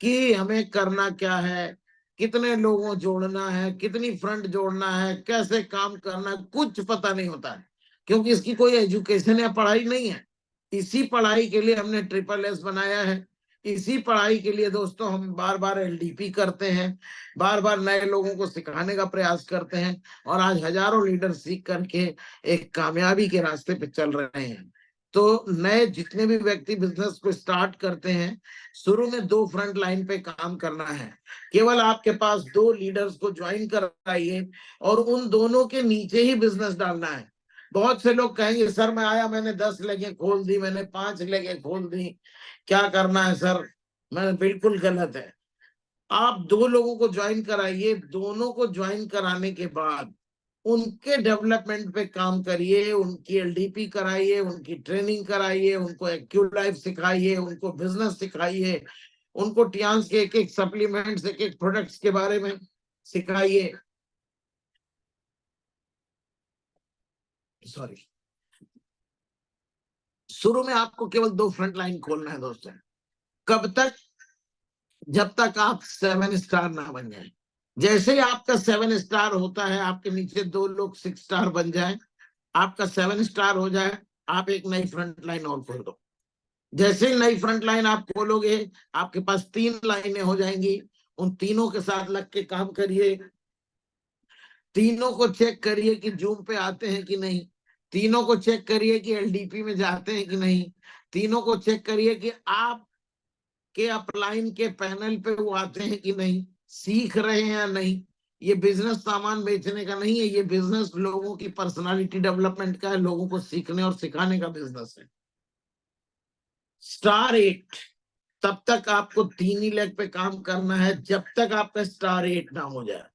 कि हमें करना क्या है, कितने लोगों जोड़ना है, कितनी फ्रंट जोड़ना है, कैसे काम करना है, कुछ पता नहीं होता है, क्योंकि इसकी कोई एजुकेशन या पढ़ाई नहीं है। इसी पढ़ाई के लिए हमने SSS बनाया है। इसी पढ़ाई के लिए दोस्तों हम बार बार LDP करते हैं, बार बार नए लोगों को सिखाने का प्रयास करते हैं और आज हजारों लीडर सीख करके एक कामयाबी के रास्ते पे चल रहे हैं। तो नए जितने भी व्यक्ति बिजनेस को स्टार्ट करते हैं, शुरू में 2 फ्रंट लाइन पे काम करना है। केवल आपके पास 2 लीडर्स को ज्वाइन कराइए और उन दोनों के नीचे ही बिजनेस डालना है। बहुत से लोग कहेंगे सर मैं आया, मैंने 10 लेगे खोल दी, मैंने 5 लेगे खोल दी, क्या करना है सर? मैं बिल्कुल गलत है। आप 2 लोगों को ज्वाइन कराइए, दोनों को ज्वाइन कराने के बाद उनके डेवलपमेंट पे काम करिए, उनकी LDP कराइए, उनकी ट्रेनिंग कराइए, उनको एक्यू लाइफ सिखाइए, उनको बिजनेस सिखाइए, उनको टियांस के एक एक सप्लीमेंट्स, एक एक प्रोडक्ट्स के बारे में सिखाइए। सॉरी, शुरू में आपको केवल 2 फ्रंट लाइन खोलना है दोस्तों। कब तक? जब तक आप 7 स्टार ना बन जाए। जैसे ही आपका 7 स्टार होता है, आपके नीचे 2 लोग 6 स्टार बन जाए, आपका 7 स्टार हो जाए, आप एक नई फ्रंट लाइन और खोल दो। जैसे ही नई फ्रंट लाइन आप खोलोगे, आपके पास 3 लाइनें हो जाएंगी। उन तीनों के साथ लग के काम करिए। तीनों को चेक करिए कि जूम पे आते हैं कि नहीं। तीनों को चेक करिए कि LDP में जाते हैं कि नहीं। तीनों को चेक करिए कि आप के अपलाइन के पैनल पे वो आते हैं कि नहीं, सीख रहे हैं या नहीं। ये बिजनेस सामान बेचने का नहीं है, ये बिजनेस लोगों की पर्सनालिटी डेवलपमेंट का है, लोगों को सीखने और सिखाने का बिजनेस है। स्टार 8, तब तक आपको 3 ही लेग पे काम करना है जब तक आपका स्टार 8 ना हो जाए।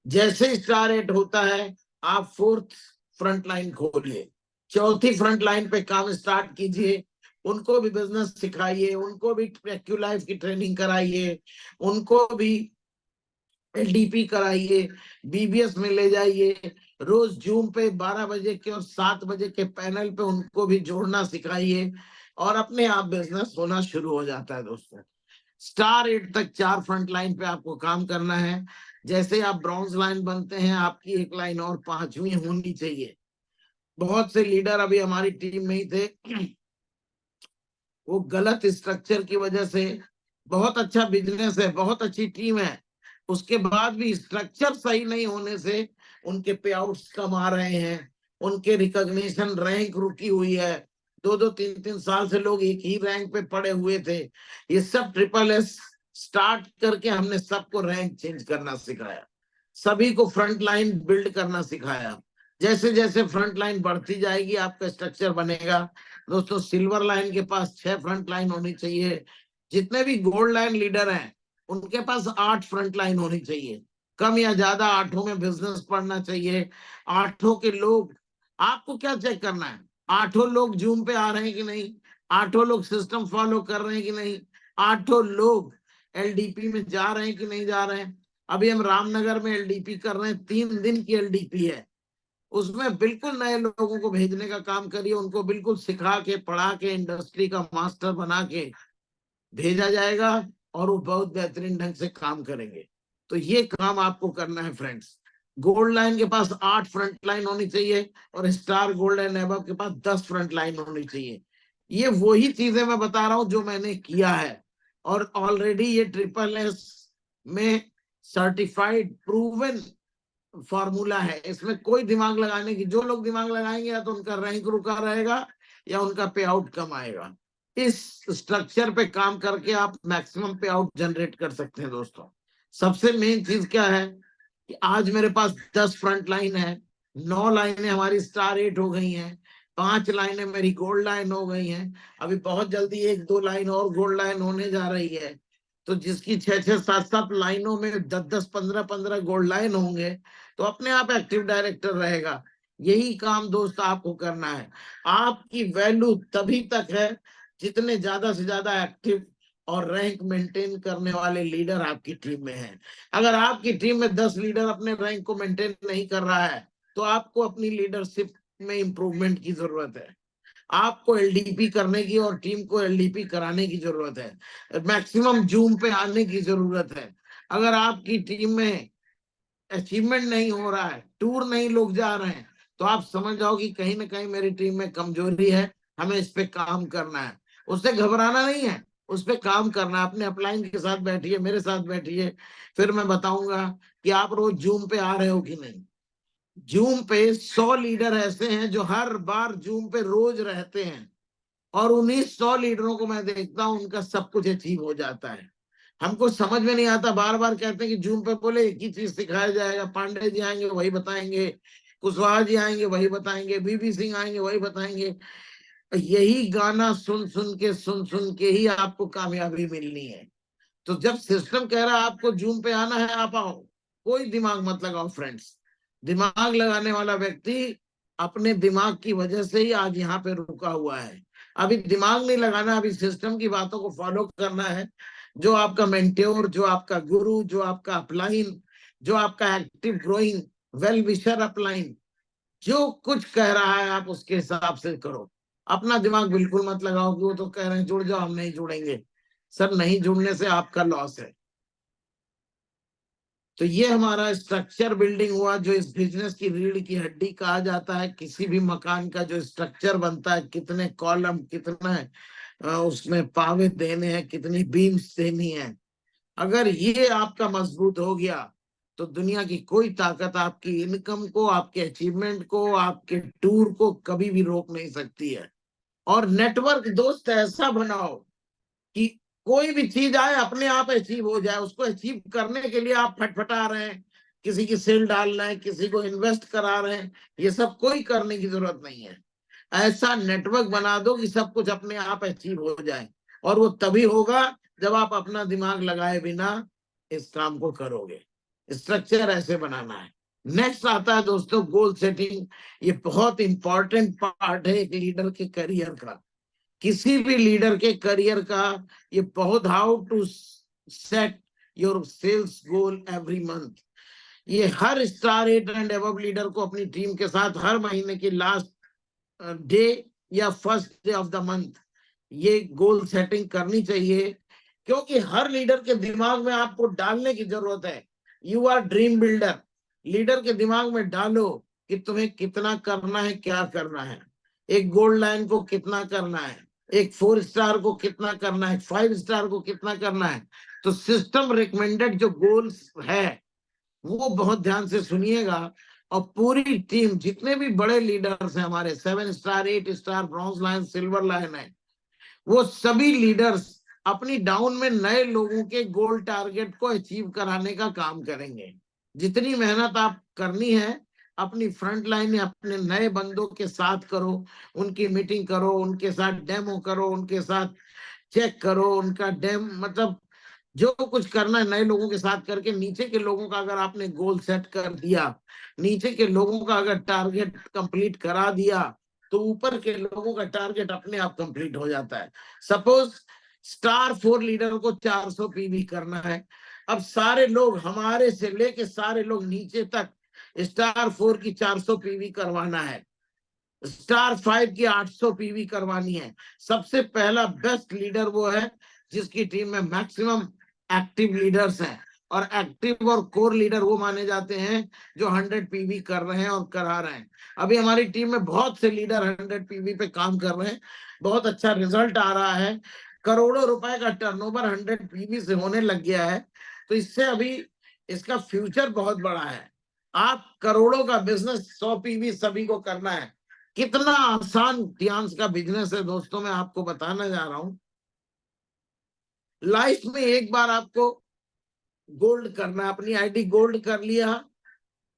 जैसे स्टार 8 होता है, आप 4th फ्रंट लाइन खोलिए, 4थी फ्रंट लाइन पे काम स्टार्ट कीजिए। उनको भी बिजनेस सिखाइए, उनको भी एक्यू लाइफ की ट्रेनिंग कराइए, उनको भी LDP कराइए, BBS में ले जाइए। रोज जूम पे 12 बजे के और 7 बजे के पैनल पे उनको भी जोड़ना सिखाइए और अपने आप बिजनेस होना शुरू हो जाता है दोस्तों। स्टार 8 तक 4 फ्रंट लाइन पे आपको काम करना है। जैसे आप ब्रॉन्ज लाइन बनते हैं, आपकी एक लाइन और 5वीं होनी चाहिए। बहुत से लीडर अभी हमारी टीम में ही थे, वो गलत स्ट्रक्चर की वजह से, बहुत अच्छा बिजनेस है, बहुत अच्छी टीम है, उसके बाद भी स्ट्रक्चर सही नहीं होने से उनके पे आउट्स कम आ रहे हैं, उनके रिकॉग्निशन रैंक रुकी हुई है। दो दो तीन तीन साल से लोग एक ही रैंक पे पड़े हुए थे। ये सब ट्रिपल एस स्टार्ट करके हमने सबको रैंक चेंज करना सिखाया, सभी को फ्रंट लाइन बिल्ड करना सिखाया। जैसे जैसे फ्रंट लाइन बढ़ती जाएगी आपका स्ट्रक्चर बनेगा। दोस्तों, सिल्वर लाइन के पास 6 फ्रंट लाइन होनी चाहिए। जितने भी गोल्ड लाइन लीडर हैं उनके पास 8 फ्रंट लाइन होनी चाहिए। कम या ज्यादा 8 में बिजनेस पढ़ना चाहिए। 8 के लोग, आपको क्या चेक करना है, 8 लोग जूम पे आ रहे हैं कि नहीं, 8 लोग सिस्टम फॉलो कर रहे हैं कि नहीं, 8 लोग एलडीपी में जा रहे हैं कि नहीं जा रहे हैं। अभी हम रामनगर में एलडीपी कर रहे हैं, 3 दिन की एलडीपी है। उसमें बिल्कुल नए लोगों को भेजने का काम करिए, उनको बिल्कुल सिखा के पढ़ा के इंडस्ट्री का मास्टर बना के भेजा जाएगा और वो बहुत बेहतरीन ढंग से काम करेंगे। तो ये काम आपको करना है फ्रेंड्स। गोल्ड लाइन के पास 8 फ्रंट लाइन होनी चाहिए और स्टार गोल्ड एंड एबव के पास 10 फ्रंट लाइन होनी चाहिए। ये वही चीजें मैं बता रहा हूं जो मैंने किया है, और ऑलरेडी ये ट्रिपल एस में सर्टिफाइड प्रूवन फॉर्मूला है। इसमें कोई दिमाग लगाने की, जो लोग दिमाग लगाएंगे या तो उनका रैंक रुका रहेगा या उनका पे आउट कम आएगा। इस स्ट्रक्चर पे काम करके आप मैक्सिमम पे आउट जनरेट कर सकते हैं। दोस्तों, सबसे मेन चीज क्या है कि आज मेरे पास 10 फ्रंट लाइन है, 9 लाइनें हमारी स्टार 8 हो गई हैं, 5 लाइनें मेरी गोल्ड लाइन हो गई हैं। अभी बहुत जल्दी 1-2 लाइन और गोल्ड लाइन होने जा रही है। तो जिसकी 6-6, 7-7 लाइनों में 10-10, 15-15 गोल्ड लाइन होंगे तो अपने आप एक्टिव डायरेक्टर रहेगा। यही काम दोस्त आपको करना है। आपकी वैल्यू तभी तक है जितने ज्यादा से ज्यादा एक्टिव और रैंक मेंटेन करने वाले लीडर आपकी टीम में हैं। अगर आपकी टीम में 10 लीडर अपने रैंक को मेंटेन नहीं कर रहा है तो आपको अपनी लीडरशिप में इंप्रूवमेंट की जरूरत है। आपको एलडीपी करने की और टीम को एलडीपी कराने की जरूरत है। मैक्सिमम जूम पे आने की जरूरत है। अगर आपकी टीम में अचीवमेंट नहीं हो रहा है, टूर नहीं लोग जा रहे हैं, तो आप समझ जाओ कि कहीं ना कहीं मेरी टीम में कमजोरी है, हमें इस पे काम करना है। उससे घबराना नहीं है, उस पे काम करना है। अपने अपलाइन के साथ बैठिए, मेरे साथ बैठिए, फिर मैं बताऊंगा कि आप रोज जूम पे आ रहे हो कि नहीं। जूम पे 100 लीडर ऐसे हैं जो हर बार जूम पे रोज रहते हैं, और उन्हीं 100 लीडरों को मैं देखता हूं उनका सब कुछ अचीव हो जाता है। हमको समझ में नहीं आता, बार बार कहते हैं कि जूम पे बोले एक ही चीज सिखाया जाएगा, पांडे जी आएंगे वही बताएंगे, कुशवाहा जी आएंगे वही बताएंगे, बीबी सिंह आएंगे वही बताएंगे। यही गाना सुन सुन के ही आपको कामयाबी मिलनी है। तो जब सिस्टम कह रहा है आपको जूम पे आना है, आप आओ। कोई दिमाग मत लगाओ फ्रेंड्स। दिमाग लगाने वाला व्यक्ति अपने दिमाग की वजह से ही आज यहाँ पे रुका हुआ है। अभी दिमाग नहीं लगाना, अभी सिस्टम की बातों को फॉलो करना है। जो आपका मेंटोर, जो आपका गुरु, जो आपका अपलाइन, जो आपका active growing well wisher upline जो कुछ कह रहा है आप उसके हिसाब से करो। अपना दिमाग बिल्कुल मत लगाओ कि वो तो कह रहे हैं जुड़ जाओ, हम नहीं जुड़ेंगे। सर, नहीं जुड़ने से आपका लॉस है। तो ये हमारा स्ट्रक्चर बिल्डिंग हुआ, जो इस बिजनेस की रीढ़ की हड्डी कहा जाता है। किसी भी मकान का जो स्ट्रक्चर बनता है, कितने कॉलम, कितना उसमें पावे देने हैं, कितनी बीम्स देनी है, अगर ये आपका मजबूत हो गया तो दुनिया की कोई ताकत आपकी इनकम को, आपके अचीवमेंट को, आपके टूर को कभी भी रोक नहीं सकती है। और नेटवर्क दोस्त ऐसा बनाओ कि कोई भी चीज आए अपने आप अचीव हो जाए। उसको अचीव करने के लिए आप फटफटा रहे हैं, किसी की सेल डाल रहे हैं, किसी को इन्वेस्ट करा रहे हैं, ये सब कोई करने की जरूरत नहीं है। ऐसा नेटवर्क बना दो कि सब कुछ अपने आप अचीव हो जाए, और वो तभी होगा जब आप अपना दिमाग लगाए बिना इस काम को करोगे। स्ट्रक्चर ऐसे बनाना है। नेक्स्ट आता है दोस्तों गोल सेटिंग। ये बहुत इंपॉर्टेंट पार्ट है एक लीडर के करियर का, किसी भी लीडर के करियर का। ये बहुत, how to set your sales goal every month. ये हर स्टार 8 एंड अबव लीडर को अपनी टीम के साथ हर महीने की लास्ट डे या first day of the month ये गोल सेटिंग करनी चाहिए। क्योंकि हर लीडर के दिमाग में आपको डालने की जरूरत है। You are dream builder. Leader के दिमाग में डालो कि तुम्हें कितना करना है, क्या करना है। एक गोल्ड लाइन को कितना करना है, एक 4 स्टार को कितना करना है, 5 स्टार को कितना करना है। तो सिस्टम रिकमेंडेड जो गोल्स है वो बहुत ध्यान से सुनिएगा। और पूरी टीम, जितने भी बड़े लीडर्स हैं हमारे, 7 star, 8 star, bronze line, silver line है, वो सभी लीडर्स अपनी डाउन में नए लोगों के गोल टारगेट को अचीव कराने का काम करेंगे। जितनी मेहनत आप करनी है अपनी फ्रंट लाइन में अपने नए बंदों के साथ करो, उनकी मीटिंग करो, उनके साथ डेमो करो, उनके साथ चेक करो, उनका मतलब जो कुछ करना है नए लोगों के साथ करके, नीचे के लोगों का अगर आपने गोल सेट कर दिया, नीचे के लोगों का अगर टारगेट कंप्लीट करा दिया, तो ऊपर के लोगों का टारगेट अपने आप कंप्लीट हो जाता है। सपोज स्टार 4 लीडर को 400 पीवी करना है, अब सारे लोग हमारे से लेके सारे लोग नीचे तक स्टार 4 की 400 पीवी करवाना है, स्टार 5 की 800 पीवी करवानी है। सबसे पहला बेस्ट लीडर वो है जिसकी टीम में मैक्सिमम एक्टिव लीडर्स हैं, और एक्टिव और कोर लीडर वो माने जाते हैं जो 100 पीवी कर रहे हैं और करा रहे हैं। अभी हमारी टीम में बहुत से लीडर 100 पीवी पे काम कर रहे हैं, बहुत अच्छा रिजल्ट आ रहा है, करोड़ों रुपए का टर्नओवर 100 पीवी से होने लग गया है। तो इससे अभी इसका फ्यूचर बहुत बड़ा है। आप करोड़ों का बिजनेस 100 पीवी सभी को करना है, कितना आसान ध्यान का बिजनेस है दोस्तों, मैं आपको बताना जा रहा हूं। लाइफ में एक बार आपको गोल्ड करना, अपनी आईडी गोल्ड कर लिया,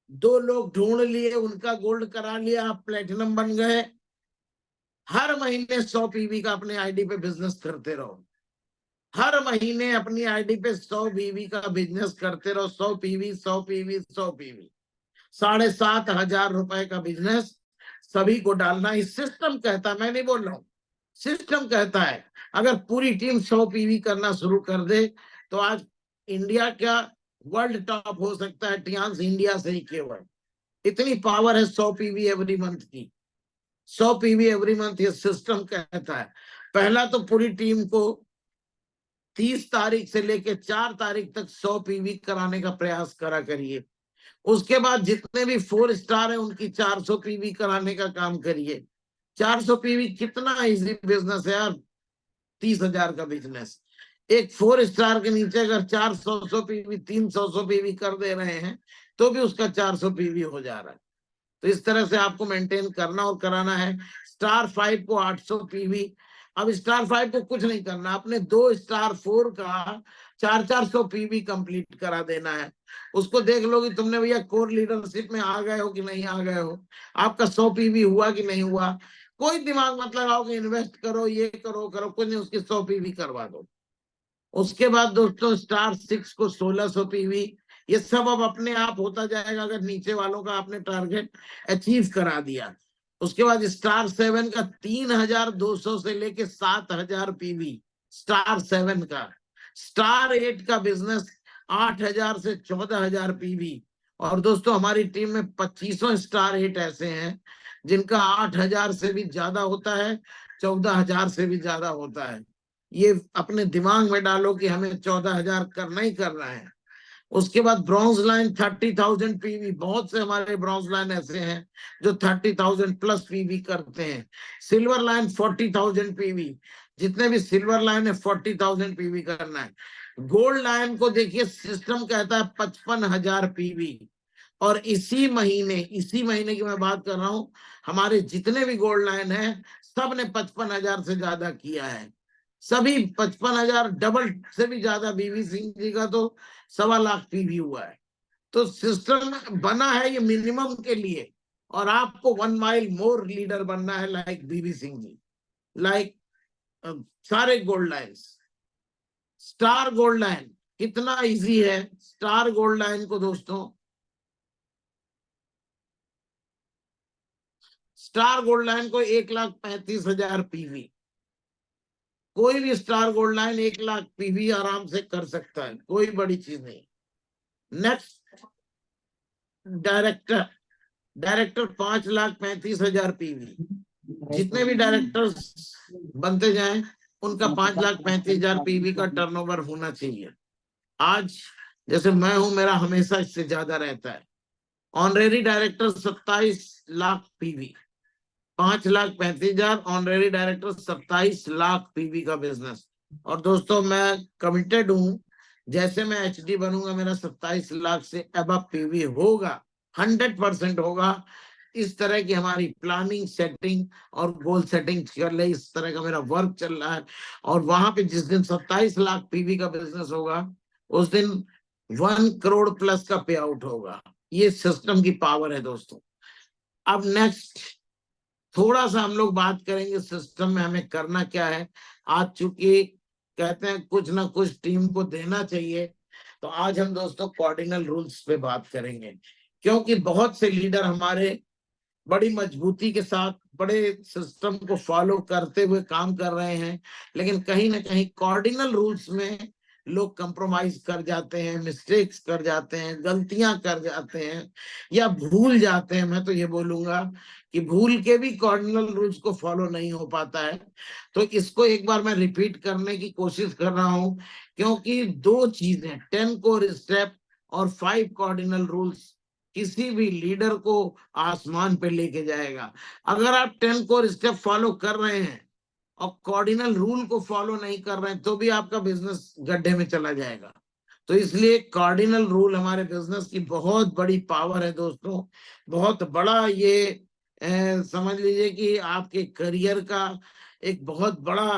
2 लोग ढूंढ लिए, उनका गोल्ड करा लिया, आप प्लेटिनम बन गए। हर महीने 100 पीवी का अपने आईडी पे बिजनेस करते रहो, हर महीने अपनी आईडी पे 100 पीवी का बिजनेस करते रहो, 100 पीवी, 100 पीवी, 100 पीवी, 7,500 रुपए का बिजनेस सभी को डालना। इस सिस्टम कहता है, मैं नहीं बोल रहा हूं, सिस्टम कहता है अगर पूरी टीम 100 पीवी करना शुरू कर दे तो आज इंडिया क्या वर्ल्ड टॉप हो सकता है, टियांस इंडिया से ही केवल। इतनी पावर है 100 पीवी एवरी मंथ की, 100 पीवी एवरी मंथ, ये सिस्टम कहता है। पहला तो पूरी टीम को 30 तारीख से लेके 4 तारीख तक 100 पीवी कराने का प्रयास करा करिए। उसके बाद जितने भी 4 स्टार है उनकी 400 पीवी कराने का काम करिए। 400 पीवी कितना इजी बिजनेस है यार, 30,000 का बिजनेस। एक 4 स्टार के नीचे अगर 400 पीवी, 300 पीवी कर दे रहे हैं तो भी उसका 400 पीवी हो जा रहा है। तो इस तरह से आपको मेंटेन करना और कराना है। स्टार 5 को 800 पीवी, अब स्टार 5 को कुछ नहीं करना, अपने 2 स्टार 4 का 400 पीवी कंप्लीट करा देना है। उसको देख लो कि तुमने भैया कोर लीडरशिप में आ गए हो कि नहीं आ गए हो, आपका 100 पीवी हुआ कि नहीं हुआ। कोई दिमाग मत लगाओ कि इन्वेस्ट करो, ये करो करो, कुछ नहीं, उसकी 100 पीवी करवा दो। उसके बाद दोस्तों स्टार 6 को 1600 पीवी, ये सब अब अपने आप होता जाएगा अगर नीचे वालों का आपने टारगेट अचीव करा दिया। उसके बाद स्टार 7 का 3,200 से लेके 7,000 पीवी, स्टार 7 का। स्टार 8 का बिजनेस 8,000 से 14,000 पीवी। और दोस्तों हमारी टीम में 25 स्टार 8 ऐसे हैं जिनका 8,000 से भी ज्यादा होता है, 14,000 से भी ज्यादा होता है। ये अपने दिमाग में डालो कि हमें 14,000 करना ही करना है। उसके बाद ब्रॉन्ज लाइन 30,000 पीवी, बहुत से हमारे ब्रॉन्ज लाइन ऐसे हैं जो 30,000 प्लस पीवी करते हैं। सिल्वर लाइन 40,000 पीवी, जितने भी सिल्वर लाइन है 40,000 पीवी करना है। गोल्ड लाइन को देखिए, सिस्टम कहता है 55,000 पीवी। और इसी महीने की मैं बात कर रहा हूं, हमारे जितने भी गोल्ड लाइन है सब ने 55,000 से ज्यादा किया है, सभी 55,000, डबल से भी ज्यादा। बीवी सिंह जी का तो 1.25 लाख पीवी हुआ है। तो सिस्टम बना है ये मिनिमम के लिए, और आपको 1 माइल मोर लीडर बनना है लाइक बीवी सिंह जी, लाइक सारे gold lines. Star gold line कितना इजी है, स्टार गोल्ड लाइन को दोस्तों, स्टार गोल्ड लाइन को 1,35,000 पीवी, कोई भी स्टार गोल्ड लाइन 1,00,000 पीवी आराम से कर सकता है, कोई बड़ी चीज नहीं। Next director, director 5,35,000 PV. जितने भी डायरेक्टर्स बनते जाएं उनका 5,35,000 पीवी का टर्नओवर होना चाहिए। आज जैसे मैं हूं, मेरा हमेशा इससे ज्यादा रहता है। Honorary director 27 lakh PV, 5,35,000 honorary director, 27 lakh PV का बिजनेस। और दोस्तों मैं कमिटेड हूं, जैसे मैं एचडी बनूंगा मेरा 27 लाख से अबव पीवी होगा। 100% होगा। इस तरह की हमारी प्लानिंग, सेटिंग और गोल सेटिंग कर ले, इस तरह का मेरा वर्क चल रहा है। और वहां पे जिस दिन 27 लाख पीवी का बिजनेस होगा, उस दिन 1 करोड़ प्लस का पे आउट होगा। ये सिस्टम की पावर है दोस्तों। अब नेक्स्ट थोड़ा सा हम लोग बात करेंगे सिस्टम में हमें करना क्या है। आज चूंकि कहते हैं कुछ ना कुछ टीम को देना चाहिए, तो आज हम दोस्तों कार्डिनल रूल्स पे बात करेंगे। क्योंकि बहुत से लीडर हमारे बड़ी मजबूती के साथ बड़े सिस्टम को फॉलो करते हुए काम कर रहे हैं, लेकिन कहीं ना कहीं कार्डिनल रूल्स में लोग कंप्रोमाइज कर जाते हैं, मिस्टेक्स कर जाते हैं, गलतियां कर जाते हैं या भूल जाते हैं। मैं तो ये बोलूंगा कि भूल के भी कार्डिनल रूल्स को फॉलो नहीं हो पाता है। तो इसको एक बार मैं रिपीट करने की कोशिश कर रहा हूं, क्योंकि दो चीजें, 10 कोर स्टेप और 5 कार्डिनल रूल्स किसी भी लीडर को आसमान पे लेके जाएगा। अगर आप 10 कोर स्टेप फॉलो कर रहे हैं और कार्डिनल रूल को फॉलो नहीं कर रहे हैं, तो भी आपका बिजनेस गड्ढे में चला जाएगा। तो इसलिए कार्डिनल रूल हमारे बिजनेस की बहुत बड़ी पावर है दोस्तों। बहुत बड़ा ये समझ लीजिए कि आपके करियर का एक बहुत बड़ा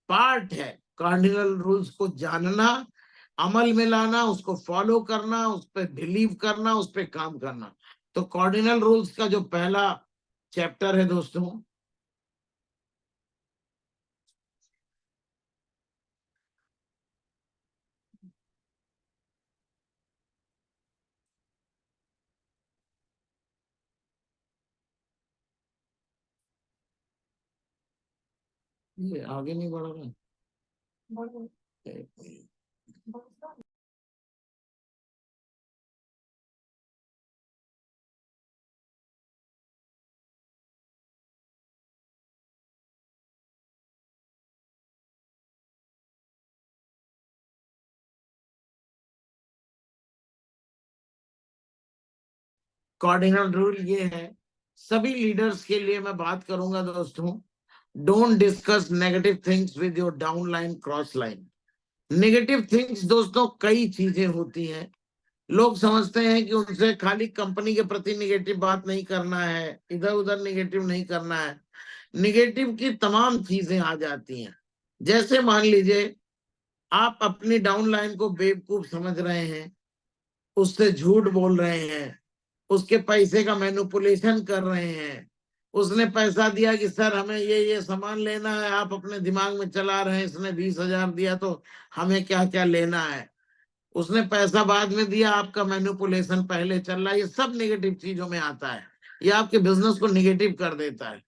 पार्ट है। कार्डिनल रूल्स को जानना, अमल में लाना, उसको फॉलो करना, उस पर बिलीव करना, उस पर काम करना। तो कार्डिनल रूल्स का जो पहला चैप्टर है दोस्तों, ये आगे नहीं बढ़ रहा है। कार्डिनल रूल ये है, सभी लीडर्स के लिए मैं बात करूंगा दोस्तों। Don't discuss negative things with your down line, cross line. Negative things दोस्तों कई चीजें होती हैं। लोग समझते हैं कि उनसे खाली कंपनी के प्रति निगेटिव बात नहीं करना है, इधर उधर निगेटिव नहीं करना है। निगेटिव की तमाम चीजें आ जाती हैं। जैसे मान लीजिए आप अपनी डाउन लाइन को बेवकूफ समझ रहे हैं, उससे झूठ बोल रहे हैं, उसके पैसे का मैनिपुलेशन कर रहे हैं। उसने पैसा दिया कि सर हमें ये सामान लेना है, आप अपने दिमाग में चला रहे हैं इसने 20,000 दिया तो हमें क्या क्या लेना है। उसने पैसा बाद में दिया, आपका मैनिपुलेशन पहले चल रहा है। ये सब नेगेटिव चीजों में आता है, ये आपके बिजनेस को नेगेटिव कर देता है।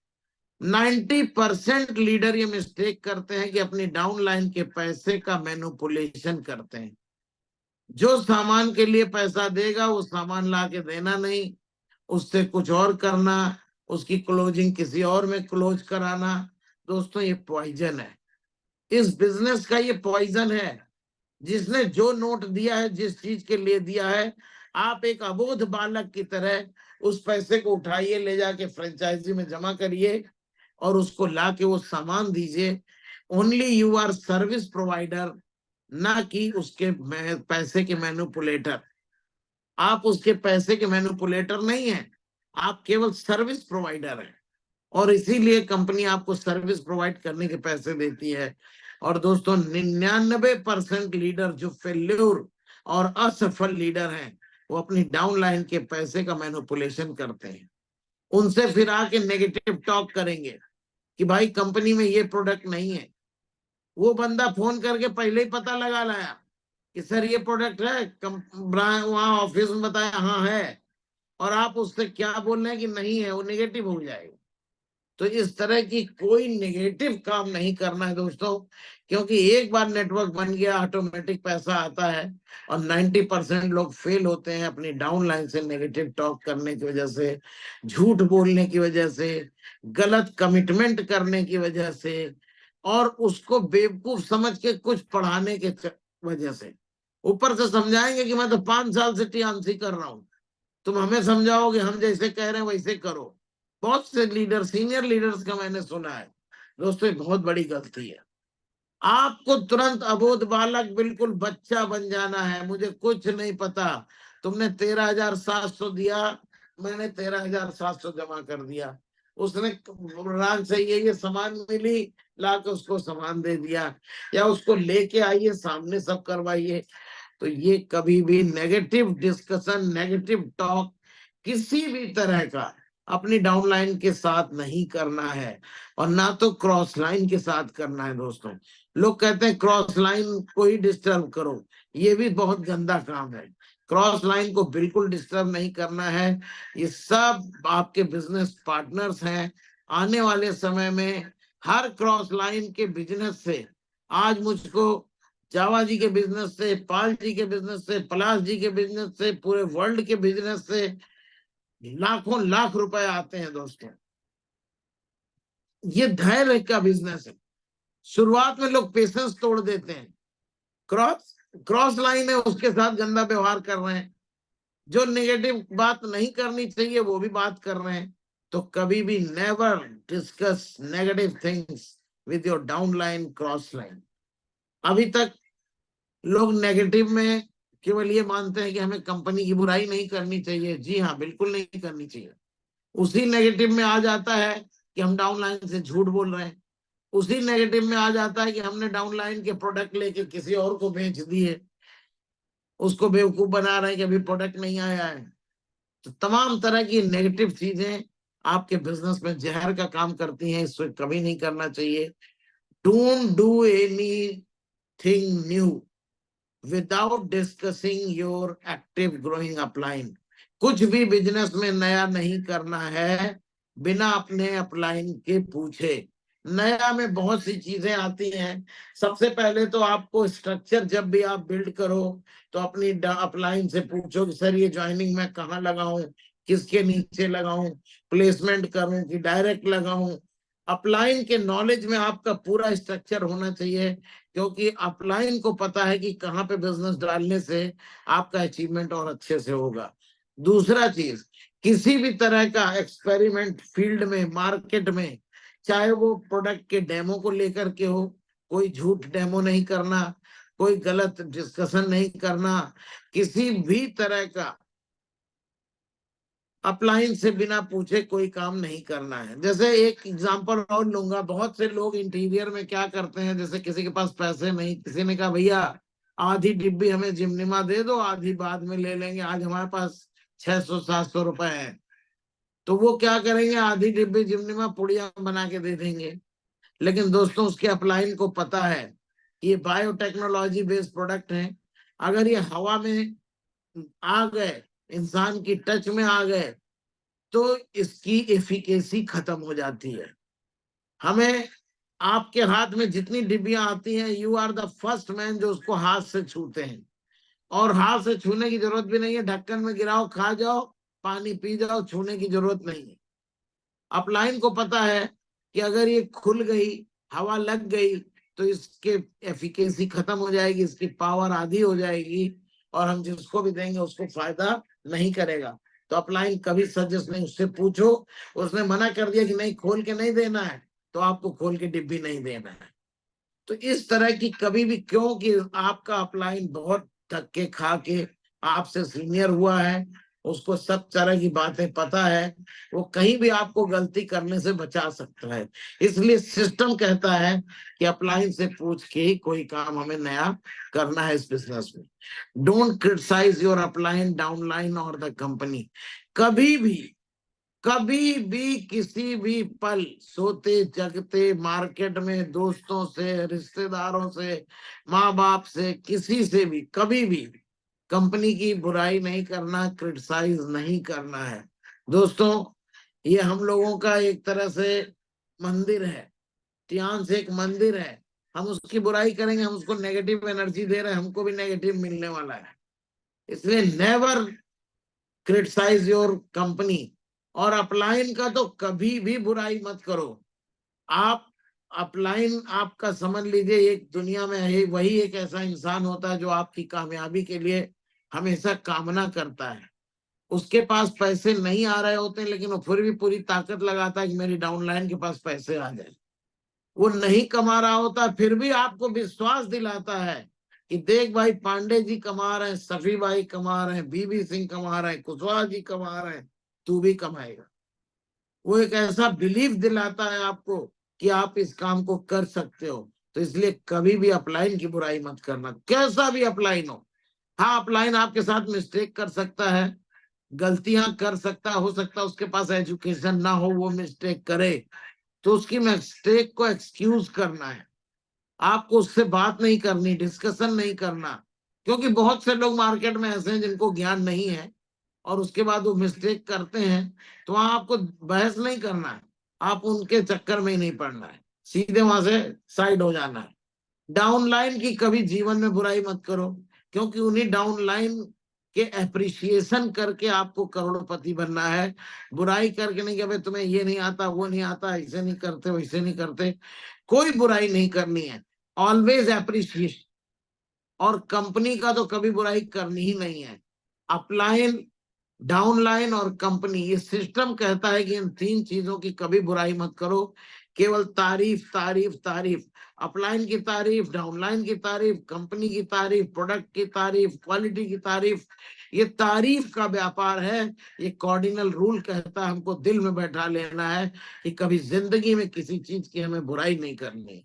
90% लीडर ये मिस्टेक करते हैं कि अपनी डाउन लाइन के पैसे का मैनिपुलेशन करते हैं। जो सामान के लिए पैसा देगा वो सामान ला के देना नहीं, उससे कुछ और करना, उसकी क्लोजिंग किसी और में क्लोज कराना। दोस्तों ये पॉइजन है, इस बिजनेस का ये पॉइजन है। जिसने जो नोट दिया है, जिस चीज के लिए दिया है, आप एक अबोध बालक की तरह उस पैसे को उठाइए, ले जाके फ्रेंचाइजी में जमा करिए और उसको ला के वो सामान दीजिए। Only you are service provider, ना कि उसके पैसे के मैनिपुलेटर। आप उसके पैसे के मैनिपुलेटर नहीं है, आप केवल सर्विस प्रोवाइडर है। और इसीलिए कंपनी आपको सर्विस प्रोवाइड करने के पैसे देती है। और दोस्तों 99% लीडर जो फेल्यूर और असफल लीडर हैं, वो अपनी डाउन लाइन के पैसे का मैनिपुलेशन करते हैं। उनसे फिर आके नेगेटिव टॉक करेंगे कि भाई कंपनी में ये प्रोडक्ट नहीं है। वो बंदा फोन करके पहले ही पता लगा लाया कि सर ये प्रोडक्ट है, वहां ऑफिस में बताया हाँ है, और आप उससे क्या बोल रहे हैं कि नहीं है, वो नेगेटिव हो जाएगा। तो इस तरह की कोई नेगेटिव काम नहीं करना है दोस्तों, क्योंकि एक बार नेटवर्क बन गया ऑटोमेटिक पैसा आता है। और 90% लोग फेल होते हैं अपनी डाउन लाइन से नेगेटिव टॉक करने की वजह से, झूठ बोलने की वजह से, गलत कमिटमेंट करने की वजह से, और उसको बेवकूफ समझ के कुछ पढ़ाने के वजह से। ऊपर से समझाएंगे कि मैं तो 5 साल से टीएमसी कर रहा हूं, तुम हमें समझाओगे, हम जैसे कह रहे हैं वैसे करो। बहुत से लीडर, सीनियर लीडर्स का मैंने सुना है दोस्तों, ये बहुत बड़ी गलती है। आपको तुरंत अबोध बालक, बिल्कुल बच्चा बन जाना है। मुझे कुछ नहीं पता, तुमने 13,700 दिया, मैंने 13,700 जमा कर दिया, उसने राग से ये सामान मिली, लाके उसको सामान दे दिया, या उसको लेके आइए सामने सब करवाइए। तो ये कभी भी नेगेटिव डिस्कशन, नेगेटिव टॉक किसी भी तरह का अपनी डाउनलाइन के साथ नहीं करना है, और ना तो क्रॉस लाइन के साथ करना है। दोस्तों, लोग कहते हैं क्रॉस लाइन को ही डिस्टर्ब करो, ये भी बहुत गंदा काम है। क्रॉस लाइन को बिल्कुल डिस्टर्ब नहीं करना है। ये सब आपके बिजनेस पार्टनर्स हैं। आने वाले समय में हर क्रॉस लाइन के बिजनेस से, आज मुझको जावा जी के बिजनेस से, पाल जी के बिजनेस से, पलाश जी के बिजनेस से, पूरे वर्ल्ड के बिजनेस से लाखों लाख रुपए आते हैं। दोस्तों, ये धैर्य का बिजनेस है। शुरुआत में लोग पेशेंस तोड़ देते हैं, क्रॉस क्रॉस लाइन है उसके साथ गंदा व्यवहार कर रहे हैं, जो नेगेटिव बात नहीं करनी चाहिए वो भी बात कर रहे हैं। तो कभी भी never discuss negative things with your down line, cross line. अभी तक लोग नेगेटिव में केवल ये मानते हैं कि हमें कंपनी की बुराई नहीं करनी चाहिए। जी हाँ, बिल्कुल नहीं करनी चाहिए। उसी नेगेटिव में आ जाता है कि हम डाउनलाइन से झूठ बोल रहे हैं। उसी नेगेटिव में आ जाता है कि हमने डाउनलाइन के प्रोडक्ट लेके किसी और को बेच दिए, उसको बेवकूफ बना रहे हैं कि अभी प्रोडक्ट नहीं आया है। तो तमाम तरह की नेगेटिव चीजें आपके बिजनेस में जहर का काम करती हैं, इसको कभी नहीं करना चाहिए। Don't do anything new without discussing your active growing upline. कुछ भी बिजनेस में नया नहीं करना है बिना अपने अपलाइन के पूछे। नया में बहुत सी चीजें आती हैं। सबसे पहले तो आपको स्ट्रक्चर जब भी आप बिल्ड करो तो अपनी अपलाइन से पूछो कि सर ये ज्वाइनिंग मैं कहाँ लगाऊं, किसके नीचे लगाऊं, प्लेसमेंट करूं कि डायरेक्ट लगाऊं। अपलाइन के नॉलेज में आपका पूरा स्ट्रक्चर होना चाहिए, क्योंकि अपलाइन को पता है कि कहाँ पे बिजनेस डालने से आपका अचीवमेंट और अच्छे से होगा। दूसरा चीज, किसी भी तरह का एक्सपेरिमेंट फील्ड में, मार्केट में, चाहे वो प्रोडक्ट के डेमो को लेकर के हो, कोई झूठ डेमो नहीं करना, कोई गलत डिस्कशन नहीं करना, किसी भी तरह का अपलाइन से बिना पूछे कोई काम नहीं करना है। जैसे एक एग्जांपल और लूंगा, बहुत से लोग इंटीरियर में क्या करते हैं, जैसे किसी के पास पैसे नहीं, किसी ने कहा भैया आधी डिब्बी हमें जिमनिमा दे दो, आधी बाद में ले लेंगे, आज हमारे पास 600-700 रुपए है। तो वो क्या करेंगे, आधी डिब्बी जिमनिमा पुड़िया बना के दे देंगे। लेकिन दोस्तों, उसके अपलाइन को पता है ये बायोटेक्नोलॉजी बेस्ड प्रोडक्ट है। अगर ये हवा में आ गए, इंसान की टच में आ गए, तो इसकी एफिकेसी खत्म हो जाती है। हमें आपके हाथ में जितनी डिब्बियां आती हैं, you are the first man जो उसको हाथ से छूते हैं। और हाथ से छूने की जरूरत भी नहीं है, ढक्कन में गिराओ, खा जाओ, पानी पी जाओ, छूने की जरूरत नहीं है। अपलाइन को पता है कि अगर ये खुल गई, हवा लग गई, तो इसके एफिकेसी खत्म हो जाएगी, इसकी पावर आधी हो जाएगी, और हम जिसको भी देंगे उसको फायदा नहीं करेगा। तो अपलाइन कभी सजेस्ट नहीं, उससे पूछो। उसने मना कर दिया कि नहीं खोल के नहीं देना है, तो आपको खोल के डिब्बी नहीं देना है। तो इस तरह की कभी भी, क्योंकि आपका अपलाइन बहुत धक्के खा के आपसे सीनियर हुआ है, उसको सब तरह की बातें पता है, वो कहीं भी आपको गलती करने से बचा सकता है। इसलिए सिस्टम कहता है कि अपलाइन से पूछ के ही कोई काम हमें नया करना है इस बिजनेस में। Don't criticise your upline, downline और द कंपनी। कभी भी, कभी भी, किसी भी पल, सोते जगते, मार्केट में, दोस्तों से, रिश्तेदारों से, माँ बाप से, किसी से भी कभी भी कंपनी की बुराई नहीं करना, क्रिटिसाइज नहीं करना है। दोस्तों, ये हम लोगों का एक तरह से मंदिर है, ध्यान से एक मंदिर है। हम उसकी बुराई करेंगे, हम उसको नेगेटिव एनर्जी दे रहे हैं, हमको भी नेगेटिव मिलने वाला है। इसलिए नेवर क्रिटिसाइज योर कंपनी। और अपलाइन का तो कभी भी बुराई मत करो। आप अपलाइन, आपका समझ लीजिए एक दुनिया में है, वही एक ऐसा इंसान होता है जो आपकी कामयाबी के लिए हमेशा कामना करता है। उसके पास पैसे नहीं आ रहे होते, लेकिन वो फिर भी पूरी ताकत लगाता है कि मेरी डाउनलाइन के पास पैसे आ जाए। वो नहीं कमा रहा होता, फिर भी आपको विश्वास दिलाता है कि देख भाई, पांडे जी कमा रहे हैं, सफी भाई कमा रहे हैं, बीबी सिंह कमा रहे हैं, कुशवाहा जी कमा रहे हैं, तू भी कमाएगा। वो एक ऐसा बिलीफ दिलाता है आपको कि आप इस काम को कर सकते हो। तो इसलिए कभी भी अपलाइन की बुराई मत करना, कैसा भी अपलाइन हो। हाँ, अपलाइन आपके साथ मिस्टेक कर सकता है, गलतियां कर सकता, हो सकता है उसके पास एजुकेशन ना हो, वो मिस्टेक करे, तो उसकी मिस्टेक को एक्सक्यूज करना है। आपको उससे बात नहीं करनी, डिस्कशन नहीं करना, क्योंकि बहुत से लोग मार्केट में ऐसे हैं जिनको ज्ञान नहीं है और उसके बाद वो मिस्टेक करते हैं। तो वहां आपको बहस नहीं करना है, आप उनके चक्कर में ही नहीं पड़ना है, सीधे वहां से साइड हो जाना है। डाउनलाइन की कभी जीवन में बुराई मत करो, क्योंकि उन्हीं डाउनलाइन के एप्रिसिएशन करके आपको करोड़पति बनना है। बुराई करके नहीं कि भाई तुम्हें ये नहीं आता, वो नहीं आता, ऐसे नहीं करते, वैसे नहीं करते। कोई बुराई नहीं करनी है, ऑलवेज एप्रिशिएट। और कंपनी का तो कभी बुराई करनी ही नहीं है। अपलाइन, डाउनलाइन और कंपनी, ये सिस्टम कहता है कि इन तीन चीजों की कभी बुराई मत करो, केवल तारीफ तारीफ तारीफ। अपलाइन की तारीफ, डाउनलाइन की तारीफ, कंपनी की तारीफ, प्रोडक्ट की तारीफ, क्वालिटी की तारीफ। ये तारीफ का व्यापार है। ये कार्डिनल रूल कहता है, हमको दिल में बैठा लेना है कि कभी जिंदगी में किसी चीज की हमें बुराई नहीं करनी।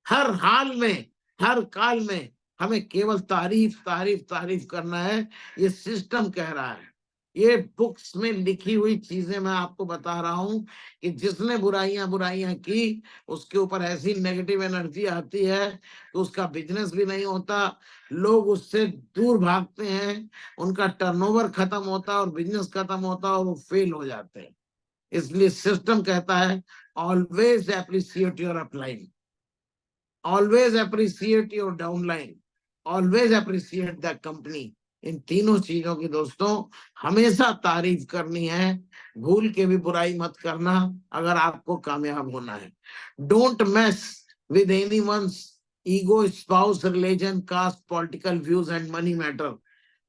हर हाल में, हर काल में हमें केवल तारीफ तारीफ तारीफ करना है। ये सिस्टम कह रहा है, ये बुक्स में लिखी हुई चीजें मैं आपको बता रहा हूं कि जिसने बुराइयां बुराइयां की, उसके ऊपर ऐसी नेगेटिव एनर्जी आती है कि उसका बिजनेस भी नहीं होता, लोग उससे दूर भागते हैं, उनका टर्नओवर खत्म होता है और बिजनेस खत्म होता है और वो फेल हो जाते हैं। इसलिए सिस्टम कहता है always appreciate your upline, always appreciate your downline, always appreciate the company. इन तीनों चीजों की दोस्तों हमेशा तारीफ करनी है, भूल के भी बुराई मत करना अगर आपको कामयाब होना है। Don't mess with anyone's ego, spouse, religion, caste, political views and money matter.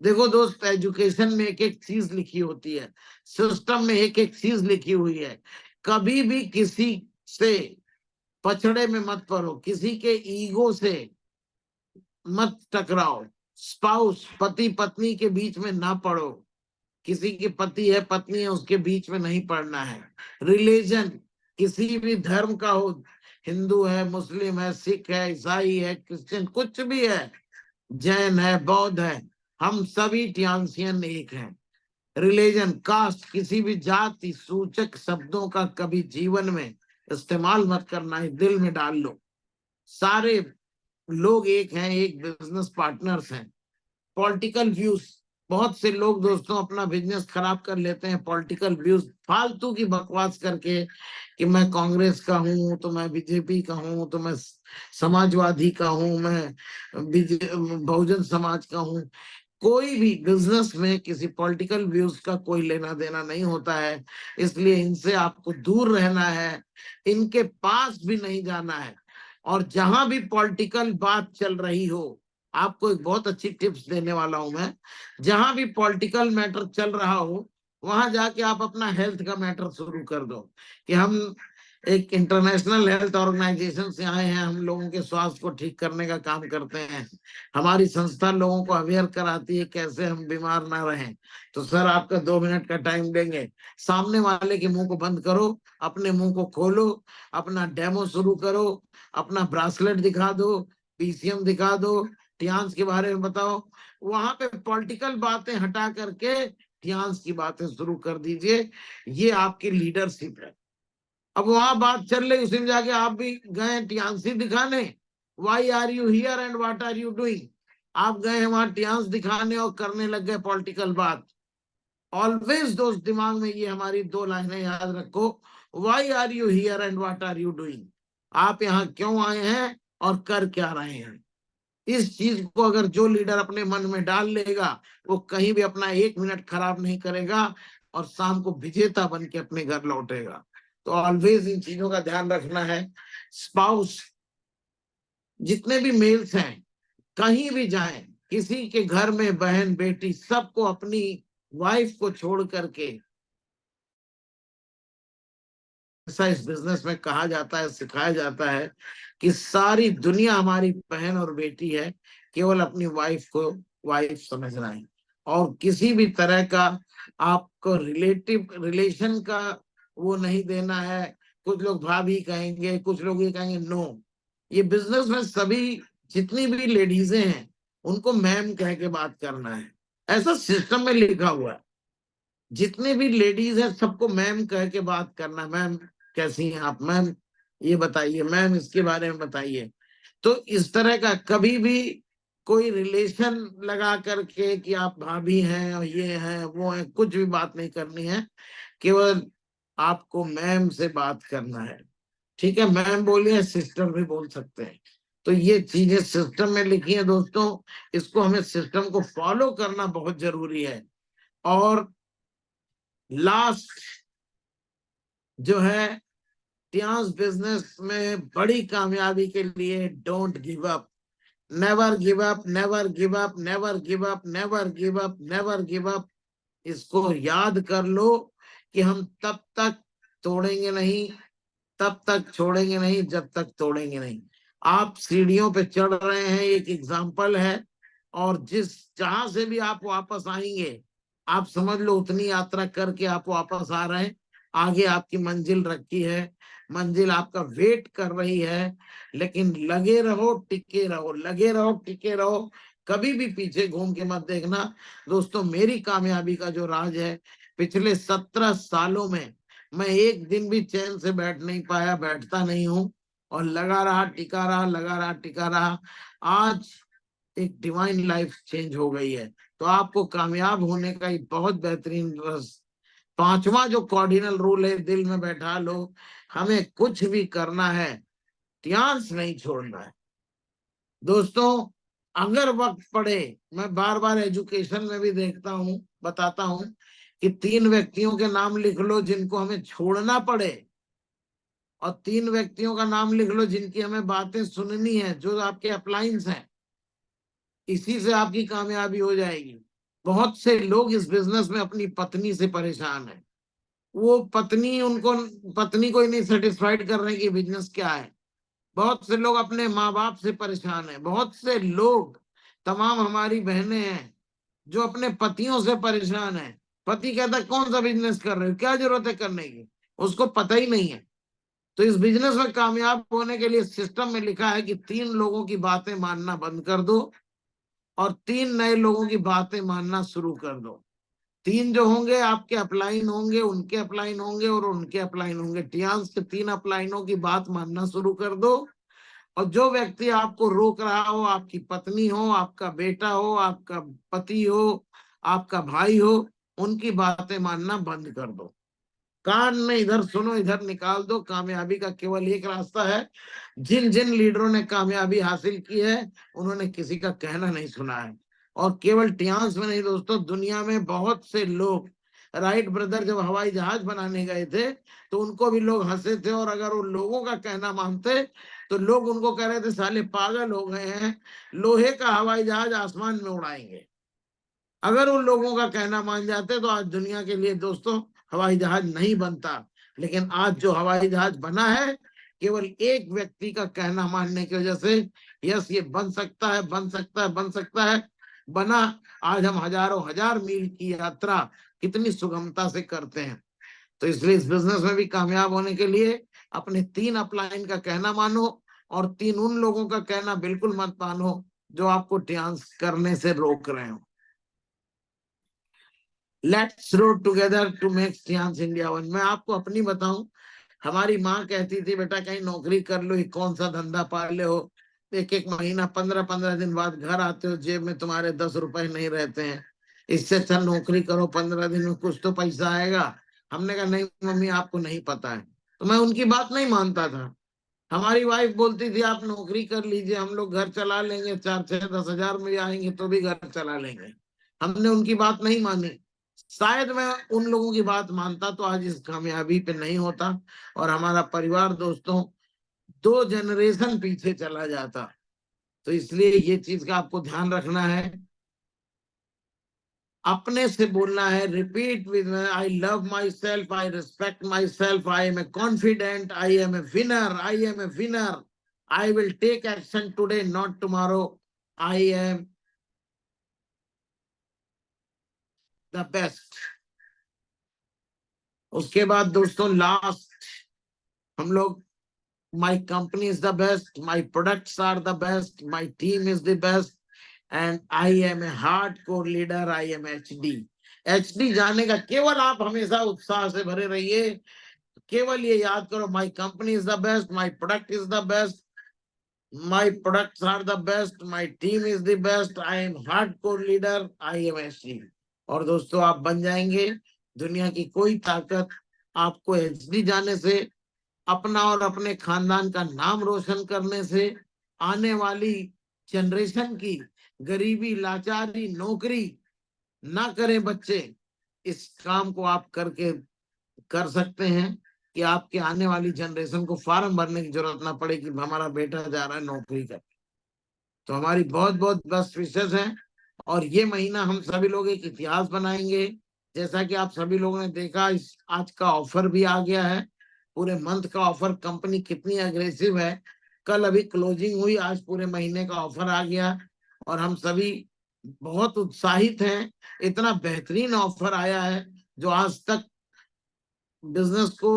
देखो दोस्त, एजुकेशन में एक एक चीज लिखी होती है, सिस्टम में एक एक चीज लिखी हुई है। कभी भी किसी से पछड़े में मत पड़ो, किसी के ईगो से मत टकराओ, स्पाउस, पति पत्नी के बीच में ना पड़ो, किसी की पति है पत्नी है उसके बीच में नहीं पड़ना है। रिलीजन, किसी भी धर्म का हो, हिंदू है, मुस्लिम है, सिख है, ईसाई है, क्रिश्चियन, कुछ भी है, जैन है, बौद्ध है, हम सभी टियान्सियन एक हैं। रिलीजन, कास्ट, किसी भी जाति सूचक शब्दों का कभी जीवन में इस्तेमाल मत करना है, दिल में डाल लो। सारे लोग एक हैं, एक बिजनेस पार्टनर्स हैं। पॉलिटिकल व्यूज, बहुत से लोग दोस्तों अपना बिजनेस खराब कर लेते हैं पॉलिटिकल व्यूज फालतू की बकवास करके कि मैं कांग्रेस का हूं, तो मैं बीजेपी का हूं, तो मैं समाजवादी का हूं, मैं बहुजन समाज का हूं। कोई भी बिजनेस में किसी पॉलिटिकल व्यूज का कोई लेना देना नहीं होता है, इसलिए इनसे आपको दूर रहना है, इनके पास भी नहीं जाना है। और जहां भी पॉलिटिकल बात चल रही हो, आपको एक बहुत अच्छी टिप्स देने वाला हूं मैं। जहां भी पॉलिटिकल मैटर चल रहा हो, वहां जाके आप अपना हेल्थ का मैटर शुरू कर दो कि हम एक इंटरनेशनल हेल्थ ऑर्गेनाइजेशन से आए हैं, हम लोगों के स्वास्थ्य को ठीक करने का काम करते हैं, हमारी संस्था लोगों को अवेयर कराती है कैसे हम बीमार ना रहें। तो सर आपका 2 मिनट का टाइम देंगे, सामने वाले के मुंह को बंद करो, अपने मुंह को खोलो, अपना डेमो शुरू करो, अपना ब्रासलेट दिखा दो, पीसीएम दिखा दो, टियान्स के बारे में बताओ। वहां पे पॉलिटिकल बातें हटा करके टियान्स की बातें शुरू कर दीजिए। ये आपकी लीडरशिप है। अब वहां बात चल रही, उसी में जाके आप भी गए टियान्सी दिखाने, why are you here and what are you doing. आप गए वहां टियान्स दिखाने और करने लग गए पॉलिटिकल बात। ऑलवेज दोस्त दिमाग में ये हमारी 2 लाइनें याद रखो, why are you here and what are you doing. आप यहाँ क्यों आए हैं और कर क्या रहे हैं। इस चीज को अगर जो लीडर अपने मन में डाल लेगा, वो कहीं भी अपना 1 मिनट खराब नहीं करेगा और शाम को विजेता बन के अपने घर लौटेगा। तो ऑलवेज इन चीजों का ध्यान रखना है। स्पाउस, जितने भी मेल्स हैं, कहीं भी जाएं, किसी के घर में बहन बेटी, सबको अपनी वाइफ को छोड़ करके, ऐसा इस बिजनेस में कहा जाता है, सिखाया जाता है कि सारी दुनिया हमारी बहन और बेटी है, केवल अपनी वाइफ को वाइफ समझना है। और किसी भी तरह का आपको रिलेशन का वो नहीं देना है। कुछ लोग भाभी कहेंगे, कुछ लोग ये कहेंगे, नो। ये बिजनेस में सभी जितनी भी लेडीजें हैं उनको मैम कह के बात करना है, ऐसा सिस्टम में लिखा हुआ है। जितने भी लेडीज हैं सबको मैम कह के बात करना। मैम कैसी हैं आप, मैम ये बताइए, मैम इसके बारे में बताइए। तो इस तरह का कभी भी कोई रिलेशन लगा करके कि आप भाभी हैं और ये हैं वो हैं, कुछ भी बात नहीं करनी है। केवल आपको मैम से बात करना है। ठीक है, मैम बोलिए, सिस्टर भी बोल सकते हैं। तो ये चीजें सिस्टम में लिखी है दोस्तों, इसको हमें सिस्टम को फॉलो करना बहुत जरूरी है। और लास्ट जो है, टियास बिजनेस में बड़ी कामयाबी के लिए don't give up. Never give up, never give up, never give up, never give up, never give up. इसको याद कर लो कि हम तब तक तोड़ेंगे नहीं, तब तक छोड़ेंगे नहीं जब तक तोड़ेंगे नहीं। आप सीढ़ियों पे चढ़ रहे हैं, एक एग्जाम्पल है। और जिस जहां से भी आप वापस आएंगे, आप समझ लो उतनी यात्रा करके आप वापस आ रहे हैं। आगे आपकी मंजिल रखी है, मंजिल आपका वेट कर रही है। लेकिन लगे रहो, टिके रहो, लगे रहो, टिके रहो। कभी भी पीछे घूम के मत देखना। दोस्तों, मेरी कामयाबी का जो राज है, पिछले 17 सालों में मैं एक दिन भी चैन से बैठ नहीं पाया, बैठता नहीं हूं। और लगा रहा, टिका रहा, लगा रहा, टिका रहा। आज एक डिवाइन लाइफ चेंज हो गई है। तो आपको कामयाब होने का एक बहुत बेहतरीन रस, पांचवा जो कार्डिनल रूल है, दिल में बैठा लो। हमें कुछ भी करना है, ध्यान नहीं छोड़ना है। दोस्तों, अगर वक्त पड़े, मैं बार बार एजुकेशन में भी देखता हूं, बताता हूं कि 3 व्यक्तियों के नाम लिख लो जिनको हमें छोड़ना पड़े, और 3 व्यक्तियों का नाम लिख लो जिनकी हमें बातें सुननी है, जो आपके अपलाइंस हैं। इसी से आपकी कामयाबी हो जाएगी। बहुत से लोग इस बिजनेस में अपनी पत्नी से परेशान है। वो पत्नी उनको, पत्नी को ही नहीं सेटिस्फाइड कर रहे कि बिजनेस क्या है। बहुत से लोग अपने माँ बाप से परेशान है। बहुत से लोग, तमाम हमारी बहनें हैं जो अपने पतियों से परेशान है। पति कहता कौन सा बिजनेस कर रहे हो, क्या जरूरत है करने की, उसको पता ही नहीं है। तो इस बिजनेस में कामयाब होने के लिए सिस्टम में लिखा है कि 3 लोगों की बातें मानना बंद कर दो और 3 नए लोगों की बातें मानना शुरू कर दो। 3 जो होंगे आपके अपलाइन होंगे, उनके अपलाइन होंगे और उनके अपलाइन होंगे। टियान्स के 3 अपलाइनों की बात मानना शुरू कर दो। और जो व्यक्ति आपको रोक रहा हो, आपकी पत्नी हो, आपका बेटा हो, आपका पति हो, आपका भाई हो, उनकी बातें मानना बंद कर दो। कान में इधर सुनो, इधर निकाल दो। कामयाबी का केवल एक रास्ता है। जिन जिन लीडरों ने कामयाबी हासिल की है, उन्होंने किसी का कहना नहीं सुना है। और केवल टियान्स में नहीं दोस्तों, दुनिया में बहुत से लोग, राइट ब्रदर जब हवाई जहाज बनाने गए थे तो उनको भी लोग हंसे थे। और अगर उन लोगों का कहना मानते तो लोग उनको कह रहे थे साले पागल हो गए हैं, लोहे का हवाई जहाज आसमान में उड़ाएंगे। अगर उन लोगों का कहना मान जाते तो आज दुनिया के लिए दोस्तों हवाई जहाज नहीं बनता। लेकिन आज जो हवाई जहाज बना है, केवल एक व्यक्ति का कहना मानने की वजह से, यस ये बन सकता है, बन सकता है, बन सकता है, बना। आज हम हजारों हजार मील की यात्रा कितनी सुगमता से करते हैं। तो इसलिए इस बिजनेस में भी कामयाब होने के लिए अपने 3 अपलाइन का कहना मानो, और 3 उन लोगों का कहना बिल्कुल मत मानो जो आपको डांस करने से रोक रहे हो। Let's road together to make Tiens India one. मैं आपको अपनी बताऊं, हमारी माँ कहती थी बेटा कहीं नौकरी कर लो, ये कौन सा धंधा पाले हो, एक एक महीना 15-15 दिन बाद घर आते हो, जेब में तुम्हारे 10 रुपए नहीं रहते हैं। इससे अच्छा नौकरी करो, 15 दिन में कुछ तो पैसा आएगा। हमने कहा नहीं मम्मी, आपको नहीं पता है। तो मैं उनकी बात नहीं मानता था। हमारी वाइफ बोलती थी आप नौकरी कर लीजिए, हम लोग घर चला लेंगे, 4-6-10 हजार में आएंगे तो भी घर चला लेंगे। हमने उनकी बात नहीं मानी। शायद मैं उन लोगों की बात मानता तो आज इस कामयाबी पे नहीं होता, और हमारा परिवार दोस्तों 2 जनरेशन पीछे चला जाता। तो इसलिए ये चीज का आपको ध्यान रखना है, अपने से बोलना है। Repeat with, I love my self, I respect my self, I am a confident, I am a winner, I am a winner, I will take action today not tomorrow, I am the best. उसके बाद दोस्तों last हम लोग, my company is the best, my products are the best, my team is the best, and I am a hard core leader, I am HD। HD जाने का केवल आप हमेशा उत्साह से भरे रहिए, केवल ये याद करो, my company is the best, my product is the best, my products are the best, my team is the best, I am hard core leader, I am HD। और दोस्तों आप बन जाएंगे, दुनिया की कोई ताकत आपको HD जाने से, अपना और अपने खानदान का नाम रोशन करने से, आने वाली जनरेशन की गरीबी, लाचारी, नौकरी ना करें बच्चे, इस काम को आप करके कर सकते हैं कि आपके आने वाली जनरेशन को फॉर्म भरने की जरूरत ना पड़े कि हमारा बेटा जा रहा है नौकरी कर। तो हमारी बहुत बहुत बेस्ट विशेष है। और ये महीना हम सभी लोग एक इतिहास बनाएंगे। जैसा कि आप सभी लोगों ने देखा, इस आज का ऑफर भी आ गया है, पूरे मंथ का ऑफर, कंपनी कितनी अग्रेसिव है। कल अभी क्लोजिंग हुई, आज पूरे महीने का ऑफर आ गया और हम सभी बहुत उत्साहित हैं। इतना बेहतरीन ऑफर आया है जो आज तक बिजनेस को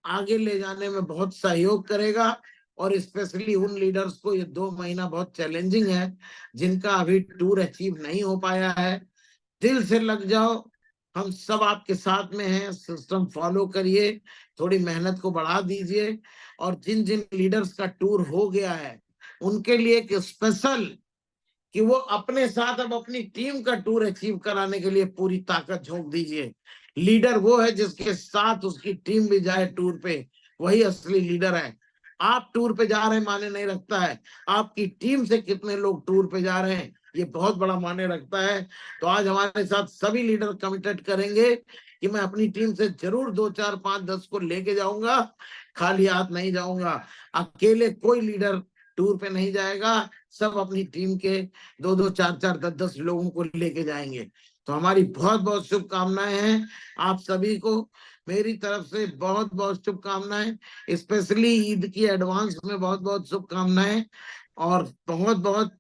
आगे ले जाने में बहुत सहयोग करेगा। और स्पेशली उन लीडर्स को ये 2 महीना बहुत चैलेंजिंग है जिनका अभी टूर अचीव नहीं हो पाया है। दिल से लग जाओ, हम सब आपके साथ में हैं, सिस्टम फॉलो करिए, थोड़ी मेहनत को बढ़ा दीजिए। और जिन जिन लीडर्स का टूर हो गया है उनके लिए एक स्पेशल कि वो अपने साथ अब अपनी टीम का टूर अचीव कराने के लिए पूरी ताकत झोंक दीजिए। लीडर वो है जिसके साथ उसकी टीम भी जाए टूर पे, वही असली लीडर है। आप टूर पे जा रहे हैं माने नहीं रखता है, आपकी टीम से कितने लोग टूर पे जा रहे हैं ये बहुत बड़ा माने रखता है। तो आज हमारे साथ सभी लीडर कमिटेड करेंगे कि मैं अपनी टीम से जरूर 2, 4, 5, 10 को लेके जाऊंगा, खाली हाथ नहीं जाऊंगा। अकेले कोई लीडर टूर पे नहीं जाएगा, सब अपनी टीम के 2, 2, 4, 4, 10, 10 लोगों को लेके जाएंगे। तो हमारी बहुत बहुत शुभकामनाएं हैं आप सभी को, मेरी तरफ से बहुत बहुत शुभकामनाएं, स्पेशली ईद की एडवांस में बहुत बहुत शुभकामनाएं। और बहुत बहुत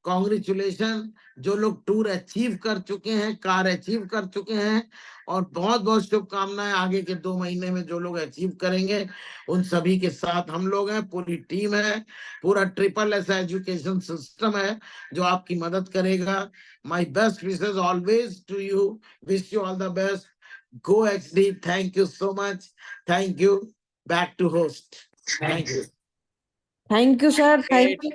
कॉन्ग्रेचुलेशन जो लोग टूर अचीव कर चुके हैं, कार अचीव कर चुके हैं। और बहुत बहुत शुभकामनाएं आगे के 2 महीने में जो लोग अचीव करेंगे, उन सभी के साथ हम लोग हैं, पूरी टीम है, पूरा SSS एजुकेशन सिस्टम है जो आपकी मदद करेगा। My best wishes always to you, wish you all the best. Go HD, thank you so much, thank you, back to host, thank you. Thank you sir, thank you.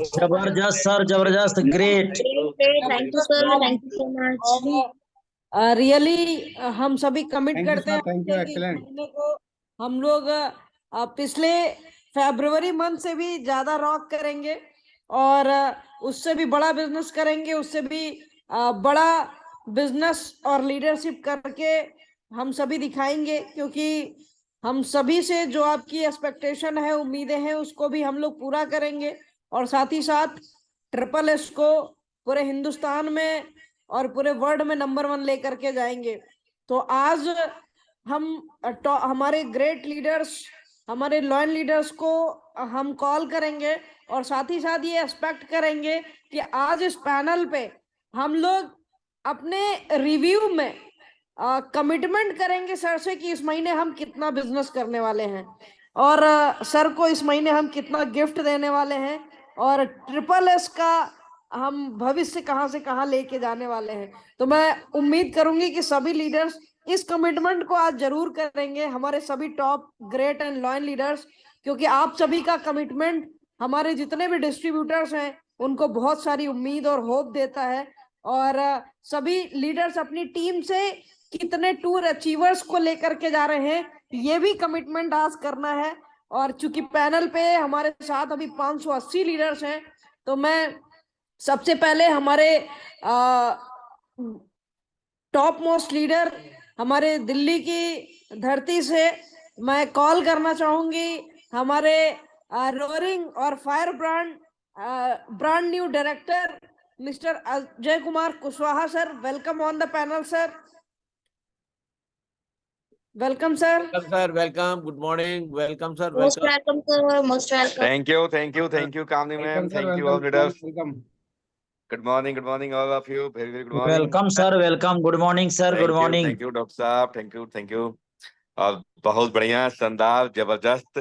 जबरदस्त sir, जबरदस्त, great. Thank you sir, thank you so much. Really हम सभी commit करते हैं thank you, कि इस महीने को हम लोग पिछले फरवरी मंथ से भी ज्यादा रॉक करेंगे और उससे भी बड़ा बिजनेस करेंगे, उससे भी बड़ा बिजनेस और लीडरशिप करके हम सभी दिखाएंगे। क्योंकि हम सभी से जो आपकी एक्सपेक्टेशन है, उम्मीदें हैं, उसको भी हम लोग पूरा करेंगे और साथ ही साथ SSS को पूरे हिंदुस्तान में और पूरे वर्ल्ड में नंबर 1 लेकर के जाएंगे। तो आज हम हमारे ग्रेट लीडर्स, हमारे लॉयल लीडर्स को हम कॉल करेंगे और साथ ही साथ ये एक्सपेक्ट करेंगे कि आज इस पैनल पे हम लोग अपने रिव्यू में कमिटमेंट करेंगे सर से कि इस महीने हम कितना बिजनेस करने वाले हैं और सर को इस महीने हम कितना गिफ्ट देने वाले हैं और SSS का हम भविष्य कहां से कहां लेके जाने वाले हैं। तो मैं उम्मीद करूंगी कि सभी लीडर्स इस कमिटमेंट को आज जरूर करेंगे, हमारे सभी top great and loyal leaders, क्योंकि आप सभी का कमिटमेंट हमारे जितने भी डिस्ट्रीब्यूटर्स हैं उनको बहुत सारी उम्मीद और होप देता है। और सभी लीडर्स अपनी टीम से कितने टूर अचीवर्स को लेकर के जा रहे हैं ये भी कमिटमेंट आज करना है। और चूंकि पैनल पे हमारे साथ अभी 580 लीडर्स हैं, तो मैं सबसे पहले हमारे टॉप मोस्ट लीडर हमारे दिल्ली की धरती से मैं कॉल करना चाहूंगी हमारे रोरिंग और fire brand new director mister Ajay Kumar Kushwaha sir. Welcome on the panel sir. Welcome sir. Sir, welcome, good morning, welcome sir, most welcome sir, most welcome. Thank you Kamini ma'am, thank you all leaders. Good morning, all of you. Very good morning. Welcome sir, welcome, good morning sir, good morning. Thank you doctor साहब, thank you. और बहुत बढ़िया, शानदार, जबरदस्त।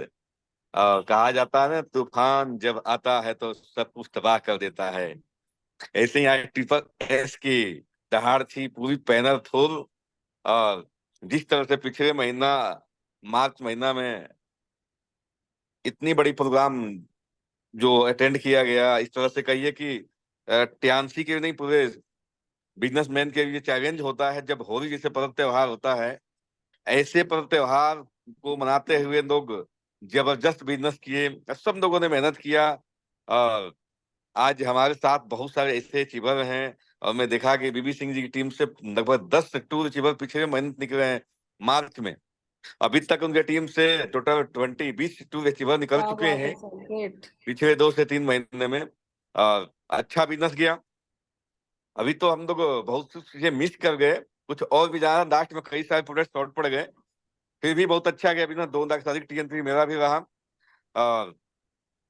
कहा जाता है ना, तूफान जब आता है तो सब कुछ तबाह कर देता है। ऐसे ही आज ट्रिपल एस की दहाड़ थी, पूरी पैनल फुल। और जिस तरह से पिछले महीना मार्च महीना में इतनी बड़ी प्रोग्राम जो अटेंड किया गया, इस तरह से कहिए कि टियान्सी के नहीं, पूरे बिजनेसमैन के लिए चैलेंज होता है जब होली जैसे पर्व त्योहार होता है। ऐसे पर्व त्योहार को मनाते हुए लोग जबरदस्त बिजनेस किए, सब लोगों ने मेहनत किया। और आज हमारे साथ बहुत सारे ऐसे अचीवर हैं, और मैं देखा कि बीबी सिंह जी की टीम से लगभग 10 टूर अचीवर पिछले महीने निकले हैं मार्च में। अभी तक उनके टीम से टोटल 20 टूर अचीवर निकल क्या चुके बात हैं है सर, ग्रेट। पिछले 2 से 3 महीने में। और अच्छा बिजनेस गया। अभी तो हम लोग बहुत सी चीजें मिस कर गए, कुछ और भी जाना, लास्ट में कई सारे प्रोडक्ट शॉर्ट पड़ गए, फिर भी बहुत अच्छा गया बिजनेस। 2 लाख से अधिक टीएनपी मेरा भी रहा। और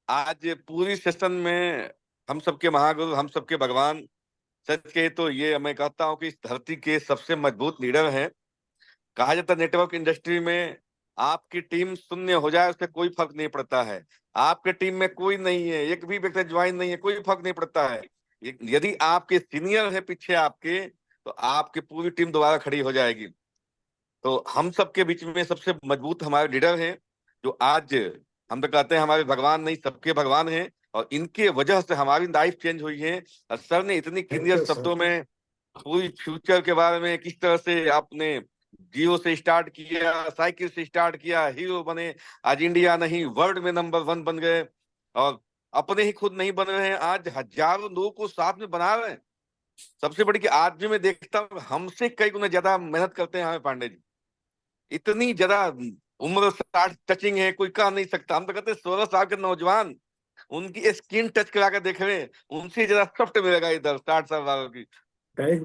आज पूरी सेशन में हम सबके महागुरु, हम सबके भगवान, सच कहे तो ये मैं कहता हूँ कि इस धरती के सबसे मजबूत लीडर हैं। कहा जाता है नेटवर्क इंडस्ट्री में आपकी टीम शून्य हो जाए उससे कोई फर्क नहीं पड़ता है। आपके टीम में कोई नहीं है, एक भी व्यक्ति ज्वाइन नहीं है, कोई फर्क नहीं पड़ता है। यदि आपके सीनियर है पीछे आपके, तो आपकी पूरी टीम दोबारा खड़ी हो जाएगी। तो हम सबके बीच में सबसे मजबूत हमारे लीडर हैं, जो आज हम तो कहते हैं हमारे भगवान नहीं, सबके भगवान हैं। और इनके वजह से हमारी लाइफ चेंज हुई है। और सर ने इतनी क्लियर शब्दों में पूरी फ्यूचर के बारे में, किस तरह से आपने जियो से स्टार्ट किया, साइकिल से स्टार्ट किया, हीरो बने, आज इंडिया नहीं वर्ल्ड में नंबर 1 बन गए। और अपने ही खुद नहीं बन रहे हैं, आज हजारों लोगों को साथ में बना रहे हैं। सबसे बड़ी कि आज भी मैं देखता हूँ हमसे कई गुना ज्यादा मेहनत करते हैं हमें पांडे जी। इतनी ज्यादा उम्र 60 टचिंग है, कोई कह नहीं सकता। हम तो कहते हैं 16 साल के नौजवान उनकी स्किन टच करा के देख रहे हैं, उनसे ज्यादा सॉफ्ट मिलेगा इधर 60 साल वालों की।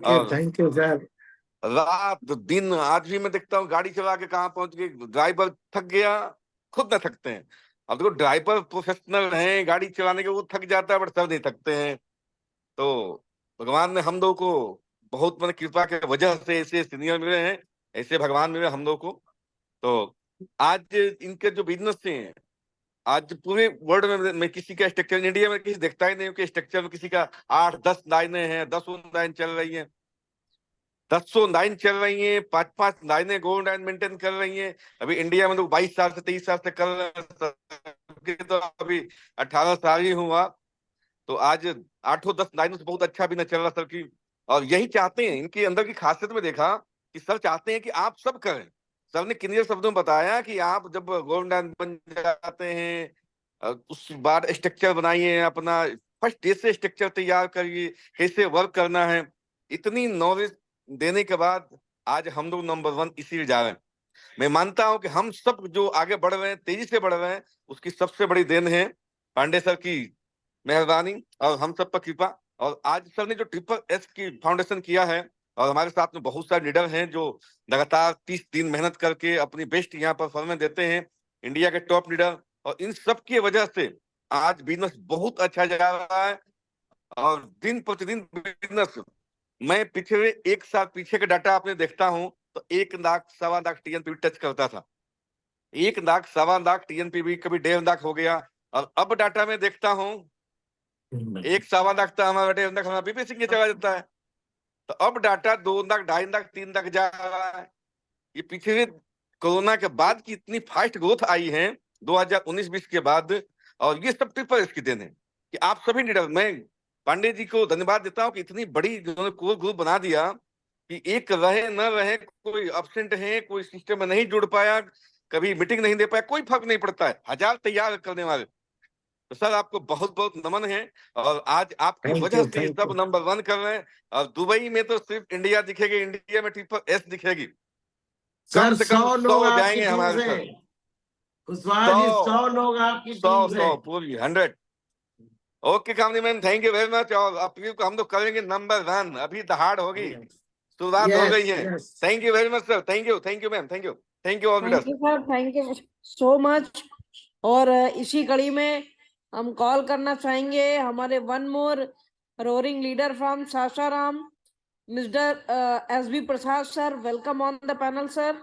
और थैंक यू सर। रात दिन आज भी मैं देखता हूँ गाड़ी चला के कहाँ पहुंच गए, ड्राइवर थक गया, खुद न थकते हैं। अब देखो ड्राइवर प्रोफेशनल हैं, गाड़ी चलाने के, वो थक जाता है बट सब नहीं थकते हैं। तो भगवान ने हम लोग को बहुत मन कृपा के वजह से ऐसे सीनियर मिले हैं, ऐसे भगवान मिले हम लोग को। तो आज इनके जो बिजनेस हैं, आज पूरे वर्ल्ड में मैं किसी का स्ट्रक्चर इंडिया में किसी देखता ही नहीं हूँ कि स्ट्रक्चर में किसी का 8-10 लाइनें हैं, 10 लाइन चल रही हैं, 10 लाइन चल रही हैं, 5-5 लाइनें गोल्ड लाइन मेंटेन कर रही हैं। अभी इंडिया में लोग 22 साल से 23 साल से कर रहे हैं, तो अभी 18 साल ही हुआ। तो आज 8-10 लाइनों से बहुत अच्छा भी न चल रहा सर की। और यही चाहते हैं, इनके अंदर की खासियत में देखा कि सर चाहते हैं कि आप सब करें। सर ने क्लियर शब्दों में बताया कि आप जब गोल्डन बन जाते हैं, उस बाद स्ट्रक्चर बनाइए अपना, फर्स्ट डे से स्ट्रक्चर तैयार करिए, कैसे वर्क करना है। इतनी नॉलेज देने के बाद आज हम लोग नंबर 1 इसीलिए जा रहे हैं। मैं मानता हूं कि हम सब जो आगे बढ़ रहे हैं, तेजी से बढ़ रहे हैं, उसकी सबसे बड़ी देन है पांडे सर की मेहरबानी और हम सब पर कृपा। और आज सर ने जो ट्रिपल एस की फाउंडेशन किया है, और हमारे साथ में बहुत सारे लीडर हैं जो लगातार 30 दिन मेहनत करके अपनी बेस्ट यहाँ परफॉर्मेंस देते हैं, इंडिया के टॉप लीडर। और इन सब की वजह से आज बिजनेस बहुत अच्छा जा रहा है। और दिन प्रतिदिन बिजनेस, मैं पिछले 1 साल पीछे का डाटा आपने देखता हूं तो 1 लाख 1.25 लाख टीएनपी टच करता था, 1 लाख 1.25 लाख टीएनपी भी कभी 1.5 लाख हो गया। और अब डाटा में देखता हूं 1.25 लाख था हमारा, 1.5 लाख हमारा बीपी सिंह चला जाता है। तो अब डाटा 2 लाख, 2.5 लाख, 3 लाख जा रहा है। ये पिछले कोरोना के बाद की इतनी फास्ट ग्रोथ आई है 2019-20 के बाद। और ये सब ट्रिपल एस की देन है कि आप सभी लीडर, मैं पांडे जी को धन्यवाद देता हूं कि इतनी बड़ी उन्होंने कोर ग्रुप बना दिया कि एक रहे न रहे, कोई अब्सेंट है, कोई सिस्टम में नहीं जुड़ पाया, कभी मीटिंग नहीं दे पाया, कोई फर्क नहीं पड़ता है, 1000 तैयार करने वाले। तो सर आपको बहुत बहुत नमन है। और आज आपकी वजह से थैंक सब यू नंबर 1 कर रहे हैं। और दुबई में तो सिर्फ इंडिया दिखेगी, इंडिया में ट्रिपल एस दिखेगी। कम सर। से कम 100 100 लोग आपकी जाएंगे टीम हमारे से, सर। कुशवाहा जी 100 लोग आपकी 100 टीम से। 100 पूरी 100। Okay Kamini ma'am, thank you very much. और अपील को हम लोग करेंगे नंबर 1, अभी दहाड़ होगी, शुरुआत हो गई है। Yes thank you very much sir, thank you ma'am, thank you all thank leaders. You sir, thank you so much. और इसी कड़ी में हम कॉल करना चाहेंगे हमारे one more roaring leader from Sasaram, Mr. S.B. Prasad sir. Welcome on the panel, sir.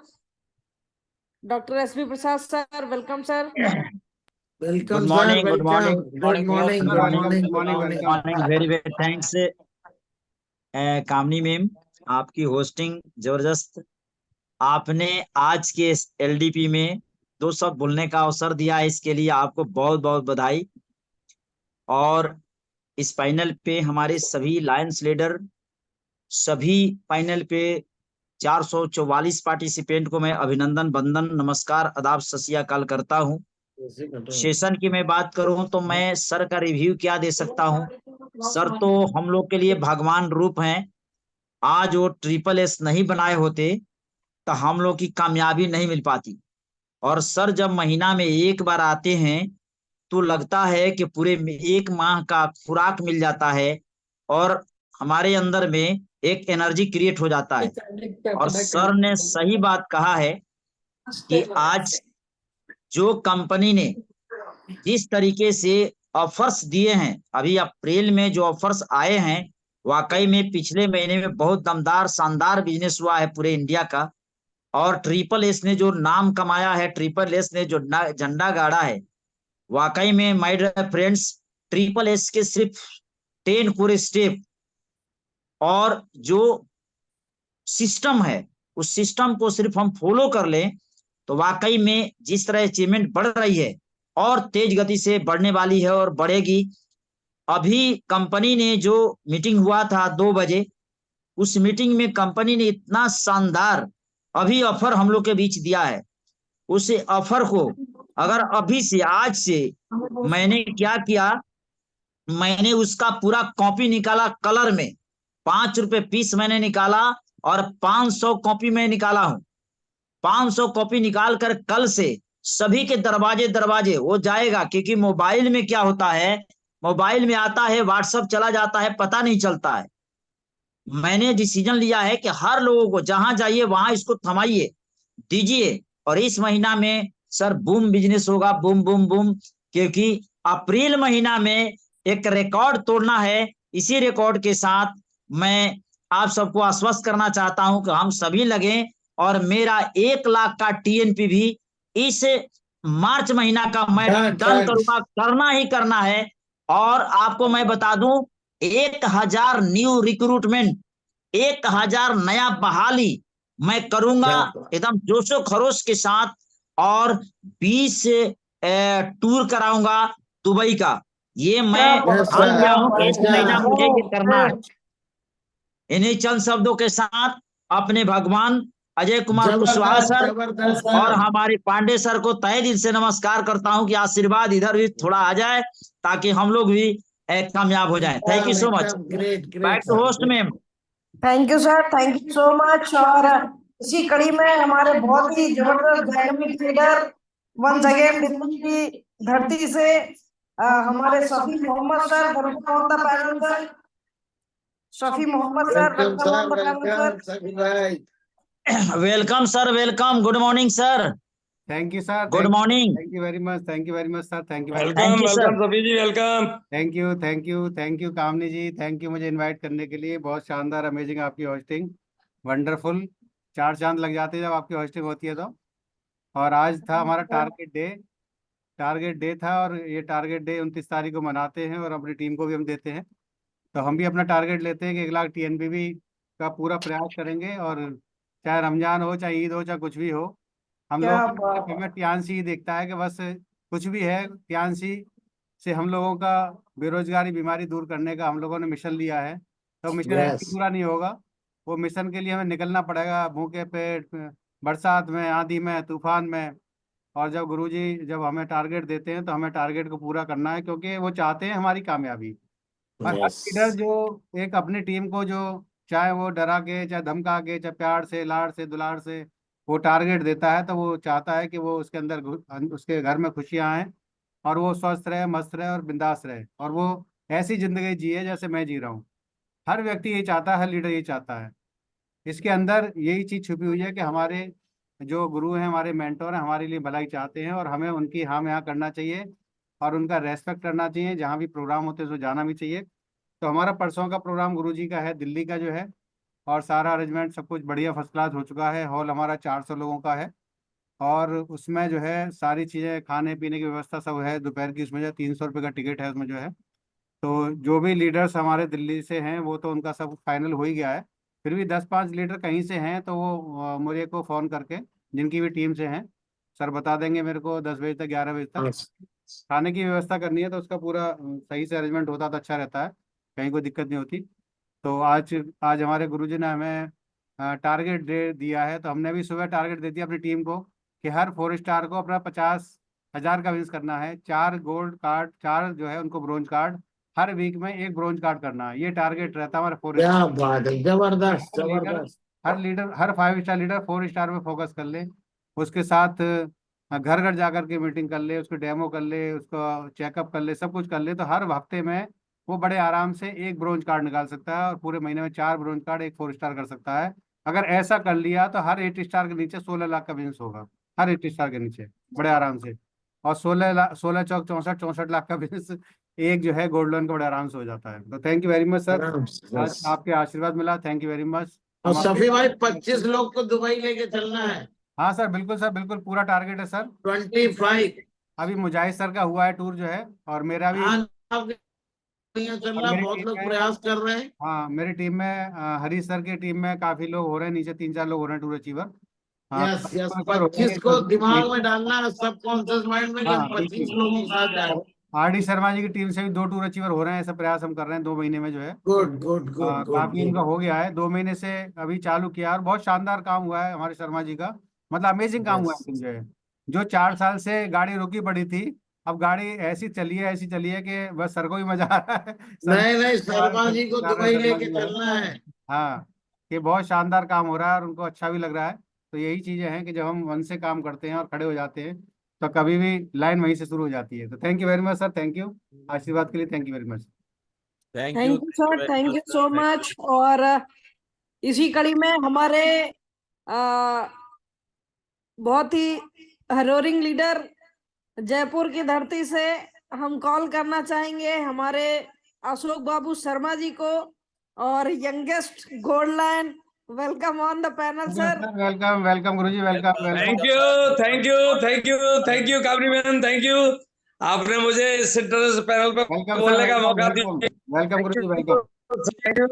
Dr. S.B. Prasad sir, welcome, sir. Welcome, Good sir. morning, good morning. Welcome. Good morning. Sir, Good welcome. morning. Good morning. Good Welcome. morning, very very thanks Kamini ma'am, आपकी hosting जबरदस्त। आपने आज के LDP में 2 शब्द बोलने का अवसर दिया है, इसके लिए आपको बहुत बहुत बधाई। और इस पैनल पे हमारे सभी लायंस लीडर, सभी पैनल पे 444 पार्टिसिपेंट को मैं अभिनंदन, वंदन, नमस्कार, आदाब, सत श्री अकाल करता हूं। सेशन की मैं बात करूं तो मैं सर का रिव्यू क्या दे सकता हूं। सर तो हम लोग के लिए भगवान रूप हैं। आज वो ट्रिपल एस नहीं बनाए होते तो हम लोग की कामयाबी नहीं मिल पाती। और सर जब महीना में एक बार आते हैं तो लगता है कि पूरे 1 माह का खुराक मिल जाता है और हमारे अंदर में एक एनर्जी क्रिएट हो जाता है। और सर ने सही बात कहा है कि आज जो कंपनी ने जिस तरीके से ऑफर्स दिए हैं, अभी अप्रैल में जो ऑफर्स आए हैं, वाकई में पिछले महीने में बहुत दमदार शानदार बिजनेस हुआ है पूरे इंडिया का। और ट्रिपल एस ने जो नाम कमाया है, ट्रिपल एस ने जो झंडा गाड़ा है, वाकई में my dear friends, triple S के सिर्फ 10 कोर स्टेप और जो सिस्टम है, उस सिस्टम को सिर्फ हम फॉलो कर लें तो वाकई में जिस तरह अचीवमेंट बढ़ रही है और तेज गति से बढ़ने वाली है और बढ़ेगी। अभी कंपनी ने जो मीटिंग हुआ था 2 बजे, उस मीटिंग में कंपनी ने इतना शानदार अभी ऑफर हम लोग के बीच दिया है। उस ऑफर को अगर अभी से आज से मैंने क्या किया, मैंने उसका पूरा कॉपी निकाला कलर में, 5 रुपए पीस मैंने निकाला और 500 कॉपी में निकाला हूं। 500 कॉपी निकाल कर कल से सभी के दरवाजे दरवाजे वो जाएगा, क्योंकि मोबाइल में क्या होता है, मोबाइल में आता है, व्हाट्सएप चला जाता है, पता नहीं चलता है। मैंने डिसीजन लिया है कि हर लोगों को जहां जाइए वहां इसको थमाइए, दीजिए। और इस महीना में सर बूम बिजनेस होगा, बूम बूम बूम, क्योंकि अप्रैल महीना में एक रिकॉर्ड तोड़ना है। इसी रिकॉर्ड के साथ मैं आप सबको आश्वस्त करना चाहता हूं कि हम सभी लगे और मेरा 1 लाख का टीएनपी भी इस मार्च महीना का मैं डन करूंगा, करना ही करना है। और आपको मैं बता दूं, 1000 न्यू रिक्रूटमेंट, 1000 नया बहाली मैं करूंगा एकदम जोशो खरोश के साथ। और 20 टूर कराऊंगा दुबई का। ये मैं ठान लिया हूं कि इस महीना मुझे ये करना है। इन्हीं चंद शब्दों के साथ अपने भगवान अजय कुमार कुशवाहा सर और हमारे पांडे सर को तहे दिल से नमस्कार करता हूं कि आशीर्वाद इधर भी थोड़ा आ जाए ताकि हम लोग भी कामयाब हो जाए। Thank you so much. Back to host ma'am. Thank you sir, thank you so much. और इसी कड़ी में हमारे बहुत ही जबरदस्त dynamic leader once again Delhi की धरती से हमारे Shafi Mohammad sir, welcome on the panel sir. Shafi Mohammad sir, welcome on the panel sir. Welcome sir, welcome. Good morning sir. Thank you, sir. Good morning. Thank you very much. Thank you very much, sir. Thank you. Thank you sir. सभी जी, welcome. Thank you, thank you, thank you Kamni ji, thank you मुझे invite करने के लिए। बहुत शानदार, amazing आपकी hosting, wonderful. 4 चांद लग जाते हैं जब आपकी होस्टिंग होती है तो। और आज था हमारा टारगेट डे था, और ये टारगेट डे 29 तारीख को मनाते हैं और अपनी टीम को भी हम देते हैं। तो हम भी अपना टारगेट लेते हैं कि 1 लाख टीएनपीवी का पूरा प्रयास करेंगे। और चाहे रमजान हो, चाहे ईद हो, चाहे कुछ भी हो, हम लोग हमें टियानसी ही देखता है कि बस कुछ भी है, टियानसी से हम लोगों का बेरोजगारी बीमारी दूर करने का हम लोगों ने मिशन लिया है। तो मिशन ऐसे पूरा नहीं होगा, वो मिशन के लिए हमें निकलना पड़ेगा भूखे पेट, बरसात में, आंधी में, तूफान में। और जब गुरुजी जब हमें टारगेट देते हैं तो हमें टारगेट को पूरा करना है, क्योंकि वो चाहते हैं हमारी कामयाबी। और हर लीडर जो एक अपनी टीम को, जो चाहे वो डरा के, चाहे धमका के, चाहे प्यार से, लाड़ से, दुलार से वो टारगेट देता है, तो वो चाहता है कि वो उसके अंदर उसके घर में खुशियां आए और वो स्वस्थ रहे, मस्त रहे और बिंदास रहे, और वो ऐसी जिंदगी जिए जैसे मैं जी रहा हूँ। हर व्यक्ति ये चाहता है, हर लीडर ये चाहता है। इसके अंदर यही चीज छुपी हुई है कि हमारे जो गुरु हैं, हमारे मेंटोर हैं, हमारे लिए भलाई चाहते हैं और हमें उनकी हाँ में हाँ करना चाहिए और उनका रेस्पेक्ट करना चाहिए। जहाँ भी प्रोग्राम होते हैं उसमें जाना भी चाहिए। तो हमारा परसों का प्रोग्राम गुरुजी का है दिल्ली का जो है, और सारा अरेंजमेंट सब कुछ बढ़िया फर्स्ट क्लास हो चुका है। हॉल हमारा 400 लोगों का है, और उसमें जो है सारी चीज़ें खाने पीने की व्यवस्था सब है। दोपहर की उसमें जो 300 रुपये का टिकट है उसमें जो है। तो जो भी लीडर्स हमारे दिल्ली से हैं वो तो उनका सब फाइनल हो ही गया है। फिर भी 10-5 लीडर कहीं से हैं तो वो मुझे को फ़ोन करके, जिनकी भी टीम से हैं, सर बता देंगे मेरे को 10 बजे तक 11 बजे तक। खाने की व्यवस्था करनी है तो उसका पूरा सही से अरेंजमेंट होता तो अच्छा रहता है, कहीं कोई दिक्कत नहीं होती। तो आज आज हमारे गुरुजी ने हमें टारगेट दे दिया है, तो हमने भी सुबह टारगेट दे दिया अपनी टीम को कि हर 4 स्टार को अपना 50,000 का विंस करना है। 4 गोल्ड कार्ड, 4 जो है उनको ब्रोंज कार्ड, हर वीक में 1 ब्रोंज कार्ड करना है। ये टारगेट रहता है हमारे 4 क्या स्टार। बात है, जबरदस्त हर लीडर जबरदस्त। हर 5 स्टार लीडर 4 स्टार में फोकस कर ले। उसके साथ घर घर जाकर के मीटिंग कर ले, उसको डेमो कर ले, उसको चेकअप कर ले, सब कुछ कर ले, तो हर हफ्ते में वो बड़े आराम से 1 ब्रोंज कार्ड निकाल सकता है, और पूरे महीने में 4 ब्रोंज कार्ड, 1 4 स्टार कर सकता है। अगर ऐसा कर लिया तो हर 8 स्टार के नीचे 16 लाख का बिजनेस होगा, हर 8 स्टार के नीचे बड़े आराम से। और 16 चौक 64 लाख का बिजनेस एक जो है गोल्ड लोन का बड़े आराम से हो जाता है। तो thank you very much sir, आराम से, आज बस। आपके आशीर्वाद मिला, थैंक यू वेरी मच। और हम सफी भाई 25 लोग को दुबई लेके चलना है। हाँ सर, बिल्कुल पूरा टारगेट है सर। 25। अभी मुजाहिद सर का हुआ है टूर जो है, और मेरा भी, हाँ, आपके यहाँ चल और रहा, मेरी बहुत टीम लोग में, प्रयास कर रहे हैं। हाँ मेरी टीम में हरीश सर की टीम में काफी लोग हो रहे हैं, नीचे 3-4 लोग हो रहे हैं टूर अचीवर। हाँ तो यस यस, 25 हो 25 जाएंगे को जल्दी दिमाग में नहीं। डालना है, सबकॉन्शियस माइंड में कि हम हाँ 25 बिल्कुल। लोगों के साथ जाए। और आर डी शर्मा जी की टीम से भी 2 टूर अचीवर हो रहे हैं, ऐसा प्रयास हम कर रहे हैं 2 महीने में जो है। गुड गुड गुड गुड काफी गुड। इनका हो गया है, 2 महीने से अभी चालू किया, और बहुत शानदार काम हुआ है हमारे शर्मा जी का। मतलब अमेजिंग काम हुआ यस। है जो है। जो 4 साल से गाड़ी रुकी पड़ी थी, अब गाड़ी ऐसी चली है कि बस सर को भी मजा आ रहा है। सर नहीं नहीं, हमारे शर्मा जी को जा रहे हैं दुबई शर्मा लेके जी जो है। चलना है। हाँ, कि बहुत शानदार काम हो रहा है और उनको अच्छा भी लग रहा है। तो यही चीजें हैं कि जब हम मन से काम करते हैं और खड़े हो जाते हैं, तो कभी भी लाइन वहीं से शुरू हो जाती है। तो thank you very much sir, thank you आशीर्वाद के लिए, thank you very much. Thank you sir, thank you so much. और इसी कड़ी में हमारे आ, बहुत ही हरोरिंग लीडर जयपुर की धरती से हम कॉल करना चाहेंगे हमारे अशोक बाबू शर्मा जी को, और youngest gold line. Welcome on the panel sir. Welcome welcome गुरुजी, welcome welcome. Thank you thank you thank you thank you काबरी मैन, थैंक यू। आपने मुझे इस इंटरनेशनल पैनल पर वेलकम सर, बोलने का वेलकम मौका वेलकम दिया। वेलकम थैंक गुरुजी, you welcome. Thank you.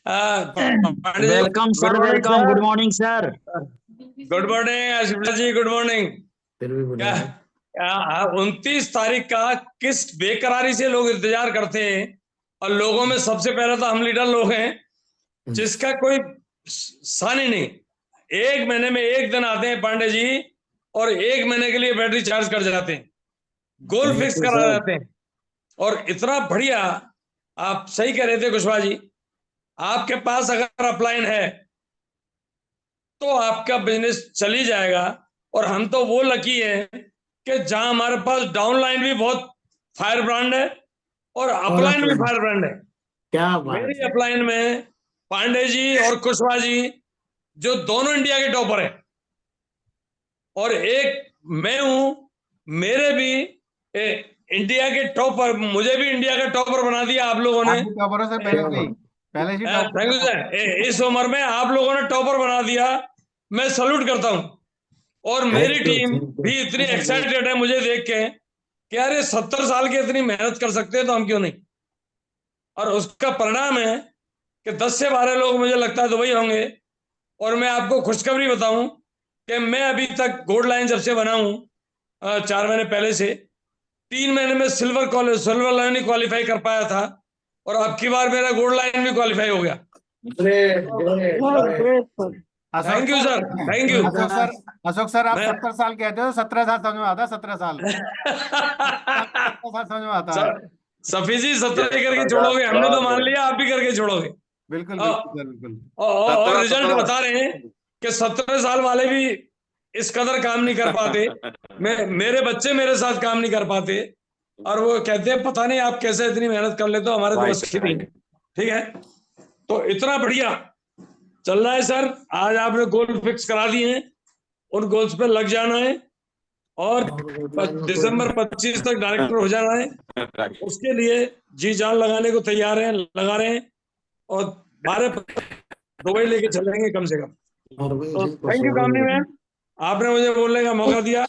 Pandey ji, welcome good sir, morning welcome, good sir. Morning sir. Good morning Ashif ji, good morning. फिर भी क्या बुलाया। 29 तारीख का किस बेकरारी से लोग इंतजार करते हैं, और लोगों में सबसे पहले तो हम लीडर लोग हैं जिसका कोई सानी नहीं। 1 महीने में 1 दिन आते हैं पांडे जी, और 1 महीने के लिए बैटरी चार्ज कर जाते हैं, गोल थैंक फिक्स यू करा सर। जाते हैं। और इतना बढ़िया, आप सही कह रहे थे कुशवाहा जी, आपके पास अगर अपलाइन है तो आपका बिजनेस चल ही जाएगा। और हम तो वो लकी हैं कि जहां हमारे पास डाउनलाइन भी बहुत फायर ब्रांड है और और अपलाइन भी अपना फायर ब्रांड है। क्या बात मेरी है। अपलाइन में पांडे जी और कुशवाहा जी जो दोनों इंडिया के टॉपर हैं, और एक मैं हूं, मेरे भी इंडिया के टॉपर, मुझे भी इंडिया का टॉपर बना दिया आप लोगों आप ने। भी टॉपर हो सर, पहले से ही थैंक यू टॉपर। सर, इस उम्र में आप लोगों ने टॉपर बना दिया, मैं सल्यूट करता हूं। और मेरी thank you team thank you. भी इतनी एक्साइटेड है मुझे देख के कि यार ये 70 साल के इतनी मेहनत कर सकते हैं तो हम क्यों नहीं। और उसका परिणाम है कि 10 से 12 लोग मुझे लगता है दुबई होंगे। और मैं आपको खुशखबरी बताऊं कि मैं अभी तक गोल्ड लाइन जब से बना हूं 4 महीने पहले से, 3 महीने में सिल्वर लाइन ही क्वालिफाई कर पाया था, और अब की बार मेरा गोल्ड लाइन भी क्वालिफाई हो गया। Great great great. Ashok thank you sir, sir, thank you. Ashok sir आप मैं 70 साल कहते हो, 17 साल समझ में आता है, 17 साल 17 साल समझ में आता है। सफी जी 17 करके छोड़ोगे, हमने तो मान लिया, आप भी करके छोड़ोगे। बिल्कुल और, बिल्कुल सर, बिल्कुल। और 17 रिजल्ट 17। बता रहे हैं कि 17 साल वाले भी इस कदर काम नहीं कर पाते। मेरे बच्चे मेरे साथ काम नहीं कर पाते, और वो कहते हैं पता नहीं आप कैसे इतनी मेहनत कर लेते हो, हमारे तो बस की नहीं। ठीक है, तो इतना बढ़िया चल रहा है सर। आज आपने गोल फिक्स करा दिए हैं, उन गोल्स पे लग जाना है। और दिसंबर 25 तक डायरेक्टर हो जाना है। उसके लिए जी जान लगाने को तैयार हैं, लगा रहे हैं, और 12 दुबई लेके चलेंगे कम से कम। तो थैंक यू कामनी मैम, आपने मुझे बोलने का मौका दिया,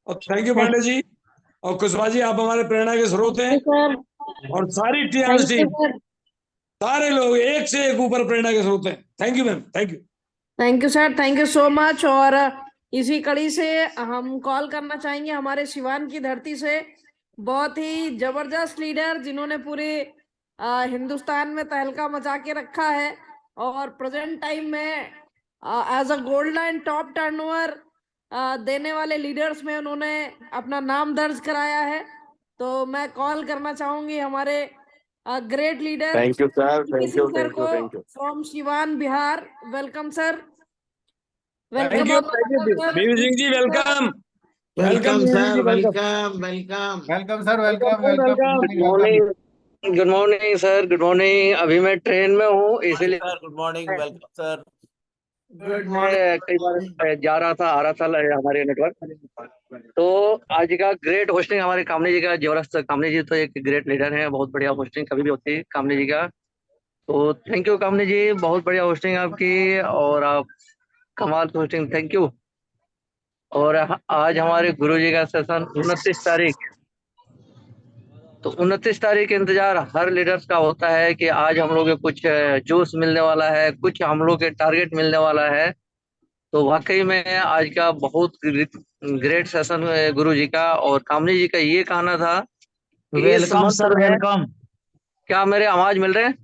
और थैंक यू पांडे जी और कुशवाहा जी, आप हमारे प्रेरणा के स्रोत हैं, सर, और सारी thank TRS you team, sir, सारे लोग एक से एक ऊपर प्रेरणा के स्रोत हैं। Thank you ma'am, thank you. Thank you sir, thank you so much. और इसी कड़ी से हम कॉल करना चाहेंगे हमारे सिवान की धरती से बहुत ही जबरदस्त लीडर, जिन्होंने पूरे हिंदुस्तान में तहलका मचा के रखा है, और प्रेजेंट टाइम में as a gold line top turnover देने वाले लीडर्स में उन्होंने अपना नाम दर्ज कराया है। तो मैं कॉल करना चाहूंगी हमारे great leader thank you sir, thank you, sir thank you, को, thank you. From Siwan Bihar. Welcome sir, thank welcome you, thank you BV Singh ji, welcome, welcome BV Singh sir, ji, welcome, welcome welcome. Welcome sir, welcome, welcome welcome, welcome. Good morning. Good morning sir, good morning. अभी मैं train में हूँ, इसलिए sir good morning, welcome sir. Good मैं कई morning. बार जा रहा था, आ रहा था हमारे नेटवर्क। तो आज का ग्रेट होस्टिंग हमारे कामनी जी का, जबरदस्त। कामनी जी तो एक ग्रेट लीडर है, बहुत बढ़िया होस्टिंग कभी भी होती है कामनी जी का। तो थैंक यू कामनी जी, बहुत बढ़िया होस्टिंग आपकी, और आप कमाल की होस्टिंग, थैंक यू। और आज हमारे गुरु जी का सेशन 29 तारीख, तो 29 तारीख के इंतजार हर लीडर्स का होता है कि आज हम लोग को कुछ जोश मिलने वाला है, कुछ हम लोग के टारगेट मिलने वाला है। तो वाकई में आज का बहुत ग्रेट सेशन है गुरु जी का। और कामनी जी का ये कहना था कि इस वेलकम मंथ सर, में, वेलकम। क्या मेरे आवाज मिल रहे हैं?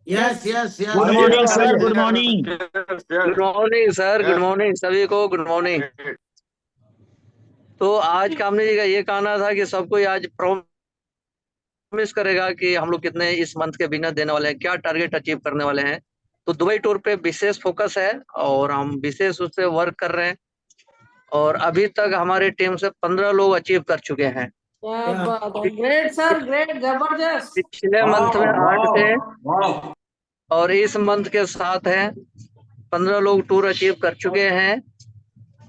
Yes yes yes. Good morning sir, good morning. Good morning sir, good morning सभी को, गुड मॉर्निंग। तो आज कामनी जी का ये कहना था कि सबको आज प्रॉमिस करेगा कि हम लोग कितने इस मंथ के बिजनेस देने वाले हैं, क्या टारगेट अचीव करने वाले हैं। तो दुबई टूर पे विशेष फोकस है, और हम विशेष उससे वर्क कर रहे हैं। और अभी तक हमारी टीम से 15 लोग अचीव कर चुके हैं। क्या बात है, ग्रेट सर, ग्रेट, जबरदस्त। पिछले मंथ में 8 थे, वाह, और इस मंथ के 7 हैं। 15 लोग टूर अचीव कर चुके हैं,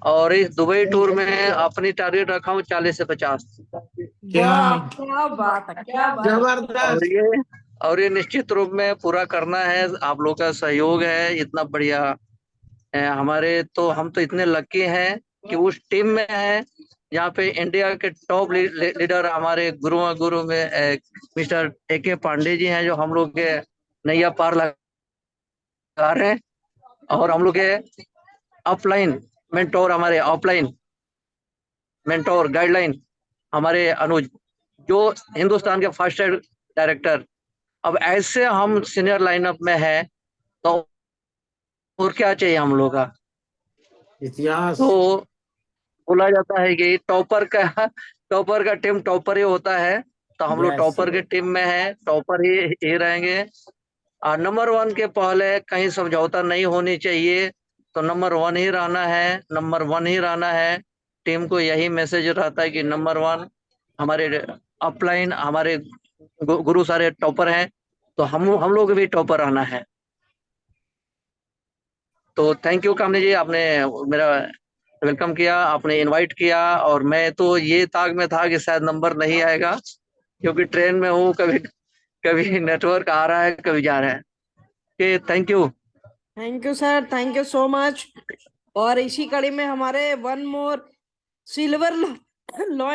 और इस दुबई टूर में अपनी टारगेट रखा हूँ 40 से 50। वाह, क्या बात है, क्या बात है। जबरदस्त। और ये निश्चित रूप में पूरा करना है, आप लोग का सहयोग है इतना बढ़िया। हमारे तो, हम तो इतने लकी हैं कि उस टीम में है यहाँ पे इंडिया के टॉप लीडर हमारे गुरु में मिस्टर AK पांडे जी हैं, जो हम लोग के नैया पार लगा रहे हैं। और हम लोग के ऑफलाइन मेंटोर, हमारे ऑफलाइन मेंटोर गाइडलाइन हमारे अनुज, जो हिंदुस्तान के फर्स्ट डायरेक्टर। अब ऐसे हम सीनियर लाइनअप में है, तो और क्या चाहिए हम लोग का। इतिहास। तो बोला जाता है कि टॉपर का टीम टॉपर ही होता है। तो हम लोग Yes. टॉपर की टीम में है, टॉपर ही रहेंगे। नंबर 1 के पहले कहीं समझौता नहीं होनी चाहिए, तो नंबर 1 ही रहना है, नंबर 1 ही रहना है। टीम को यही मैसेज रहता है कि नंबर 1 हमारे अपलाइन, हमारे गुरु सारे टॉपर हैं, तो हम लोग भी टॉपर रहना है। तो थैंक यू कामनी जी, आपने मेरा वेलकम किया, आपने इनवाइट किया। और मैं तो ये ताक में था कि शायद नंबर नहीं आएगा, क्योंकि ट्रेन में हूँ, कभी कभी नेटवर्क आ रहा है, कभी जा रहा है। Thank you. Thank you sir, thank you so much. और इसी कड़ी में हमारे वन मोर सिल्वर